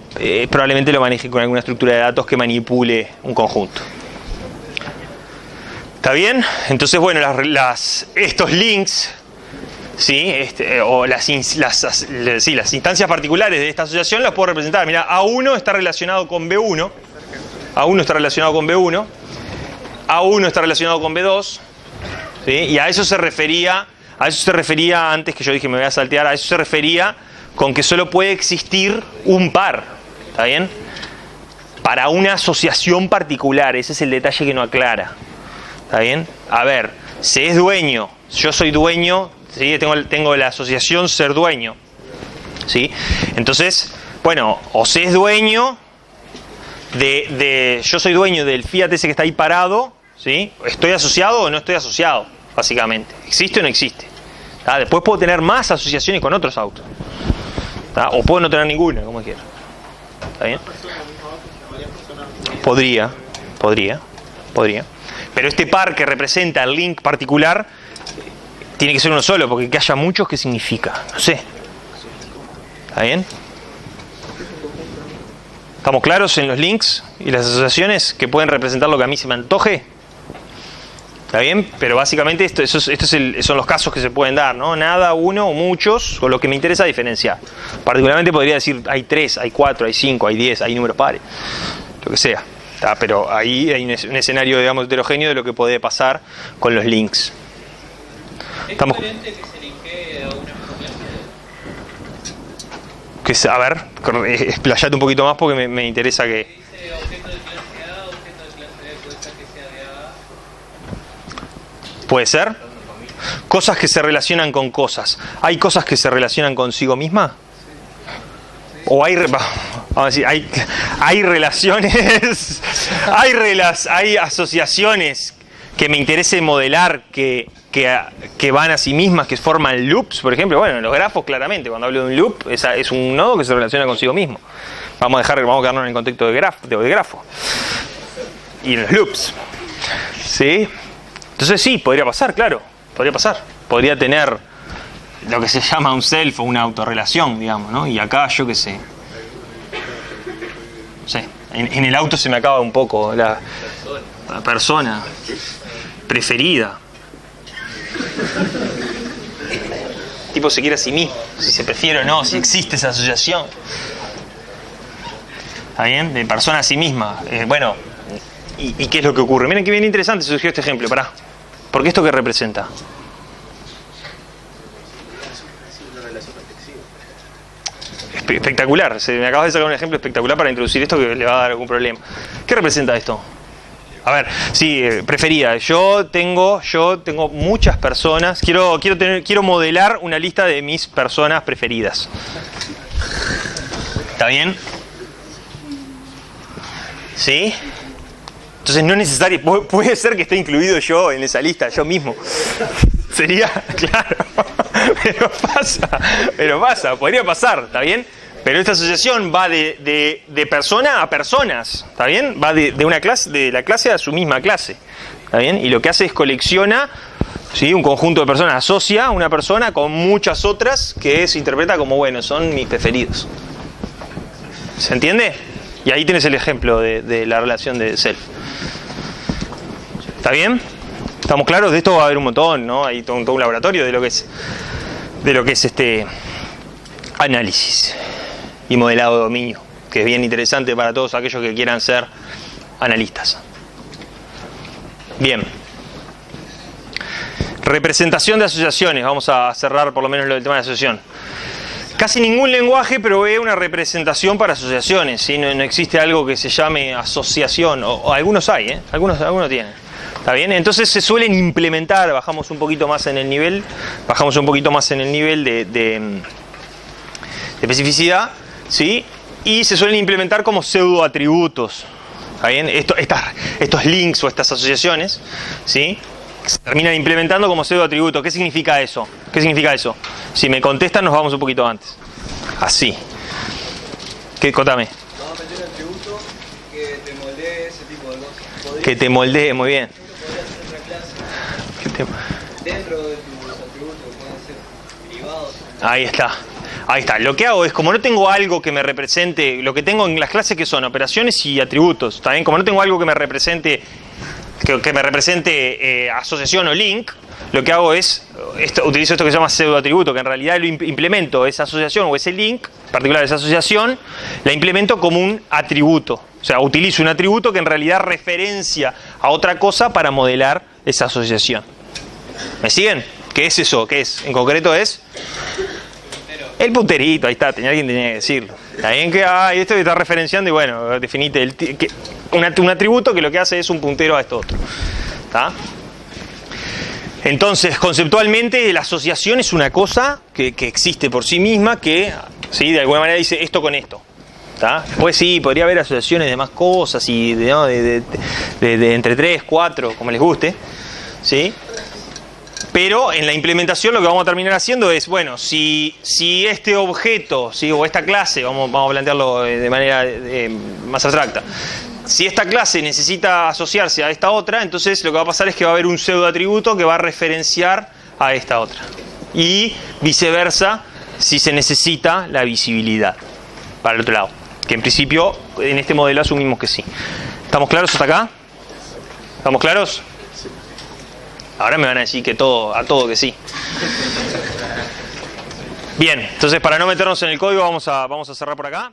probablemente lo maneje con alguna estructura de datos que manipule un conjunto. ¿Está bien? Entonces, bueno, estos links, ¿sí? O las instancias particulares de esta asociación las puedo representar. Mira, A1 está relacionado con B1. A1 está relacionado con B1, A1 está relacionado con B2, ¿sí? Y a eso se refería antes, que yo dije me voy a saltear, a eso se refería con que solo puede existir un par, ¿está bien? Para una asociación particular, ese es el detalle que no aclara, ¿está bien? A ver, se es dueño, yo soy dueño, ¿sí? Tengo la asociación ser dueño, ¿sí? Entonces, bueno, o se es dueño yo soy dueño del Fiat ese que está ahí parado, ¿sí? ¿Estoy asociado o no estoy asociado? Básicamente, ¿existe o no existe? ¿Tá? Después puedo tener más asociaciones con otros autos, ¿tá? O puedo no tener ninguna, como quiera. ¿Está bien? Podría. Pero este par que representa el link particular tiene que ser uno solo, porque que haya muchos, ¿qué significa? No sé. ¿Está bien? ¿Estamos claros en los links y las asociaciones que pueden representar lo que a mí se me antoje? ¿Está bien? Pero básicamente estos son los casos que se pueden dar, ¿no? Nada, uno o muchos, o lo que me interesa diferenciar. Particularmente podría decir hay 3, hay 4, hay 5, hay 10, hay números pares, lo que sea. ¿Tá? Pero ahí hay un escenario, digamos, heterogéneo de lo que puede pasar con los links. ¿Es coherente que se linkee a una clase? A ver, explayate un poquito más porque me interesa que... Dice objeto de clase A, objeto de clase B, puede ser que sea de A. ¿Puede ser? Cosas que se relacionan con cosas. ¿Hay cosas que se relacionan consigo misma? O hay... Vamos a decir, hay relaciones... hay asociaciones que me interese modelar que van a sí mismas, que forman loops, por ejemplo. Bueno, en los grafos claramente, cuando hablo de un loop, es un nodo que se relaciona consigo mismo. Vamos a quedarnos en el contexto de grafo. Y en los loops. ¿Sí? Entonces sí, podría pasar, claro. Podría pasar. Podría tener lo que se llama un self o una autorrelación, digamos, ¿no? Y acá, yo qué sé. No sé. En el auto se me acaba un poco la persona preferida. El tipo se quiere a sí mismo, si se prefiere o no, si existe esa asociación. ¿Está bien? De persona a sí misma. Bueno, ¿y qué es lo que ocurre? Miren que bien interesante surgió este ejemplo, pará Porque ¿esto qué representa? Espectacular. Me acabas de sacar un ejemplo espectacular para introducir esto que le va a dar algún problema. ¿Qué representa esto? A ver, sí, preferida. Yo tengo muchas personas. Quiero modelar una lista de mis personas preferidas. ¿Está bien? ¿Sí? Entonces no es necesario. Puede ser que esté incluido yo en esa lista, yo mismo. Sería, claro. Pero pasa, podría pasar, ¿está bien? Pero esta asociación va de persona a personas, ¿está bien? Va de una clase, de la clase a su misma clase, ¿está bien? Y lo que hace es colecciona, ¿sí? Un conjunto de personas, asocia a una persona con muchas otras que se interpreta como, bueno, son mis preferidos. ¿Se entiende? Y ahí tienes el ejemplo de la relación de self. ¿Está bien? ¿Estamos claros? De esto va a haber un montón, ¿no? Hay todo un laboratorio de lo que es este análisis y modelado de dominio, que es bien interesante para todos aquellos que quieran ser analistas. Bien. Representación de asociaciones. Vamos a cerrar por lo menos lo del tema de asociación. Casi ningún lenguaje provee una representación para asociaciones, ¿sí? No existe algo que se llame asociación, o algunos hay, ¿eh? Algunos tienen. ¿Está bien? Entonces se suelen implementar, bajamos un poquito más en el nivel de especificidad, ¿sí? Y se suelen implementar como pseudoatributos. ¿Está bien? Estos links o estas asociaciones, ¿sí? Se terminan implementando como pseudoatributos. ¿Qué significa eso? Si me contestan nos vamos un poquito antes. Así. Contame. Vamos a meter un atributo que te moldee ese tipo de cosas. Que te moldee, muy bien. Dentro de tus atributos pueden ser derivados. Ahí está. Lo que hago es, como no tengo algo que me represente, lo que tengo en las clases que son operaciones y atributos, ¿está bien? Como no tengo algo que me represente asociación o link, lo que hago es, utilizo esto que se llama pseudoatributo, que en realidad lo implemento esa asociación o ese link, en particular esa asociación, la implemento como un atributo. O sea, utilizo un atributo que en realidad referencia a otra cosa para modelar esa asociación. ¿Me siguen? ¿Qué es eso? ¿Qué es? En concreto es el punterito, ahí está, alguien tenía que decirlo. Está bien que esto que está referenciando y bueno, definite un atributo que lo que hace es un puntero a esto otro. ¿Está? Entonces, conceptualmente, la asociación es una cosa que existe por sí misma, que ¿sí? De alguna manera dice esto con esto. ¿Está? Pues sí, podría haber asociaciones de más cosas y de entre 3, 4, como les guste, ¿sí? Pero en la implementación lo que vamos a terminar haciendo es, bueno, si este objeto, ¿sí? O esta clase, vamos a plantearlo de manera más abstracta, si esta clase necesita asociarse a esta otra, entonces lo que va a pasar es que va a haber un pseudoatributo que va a referenciar a esta otra. Y viceversa, si se necesita la visibilidad para el otro lado. Que en principio, en este modelo asumimos que sí. ¿Estamos claros hasta acá? ¿Estamos claros? Ahora me van a decir que a todo que sí. Bien, entonces para no meternos en el código vamos a cerrar por acá.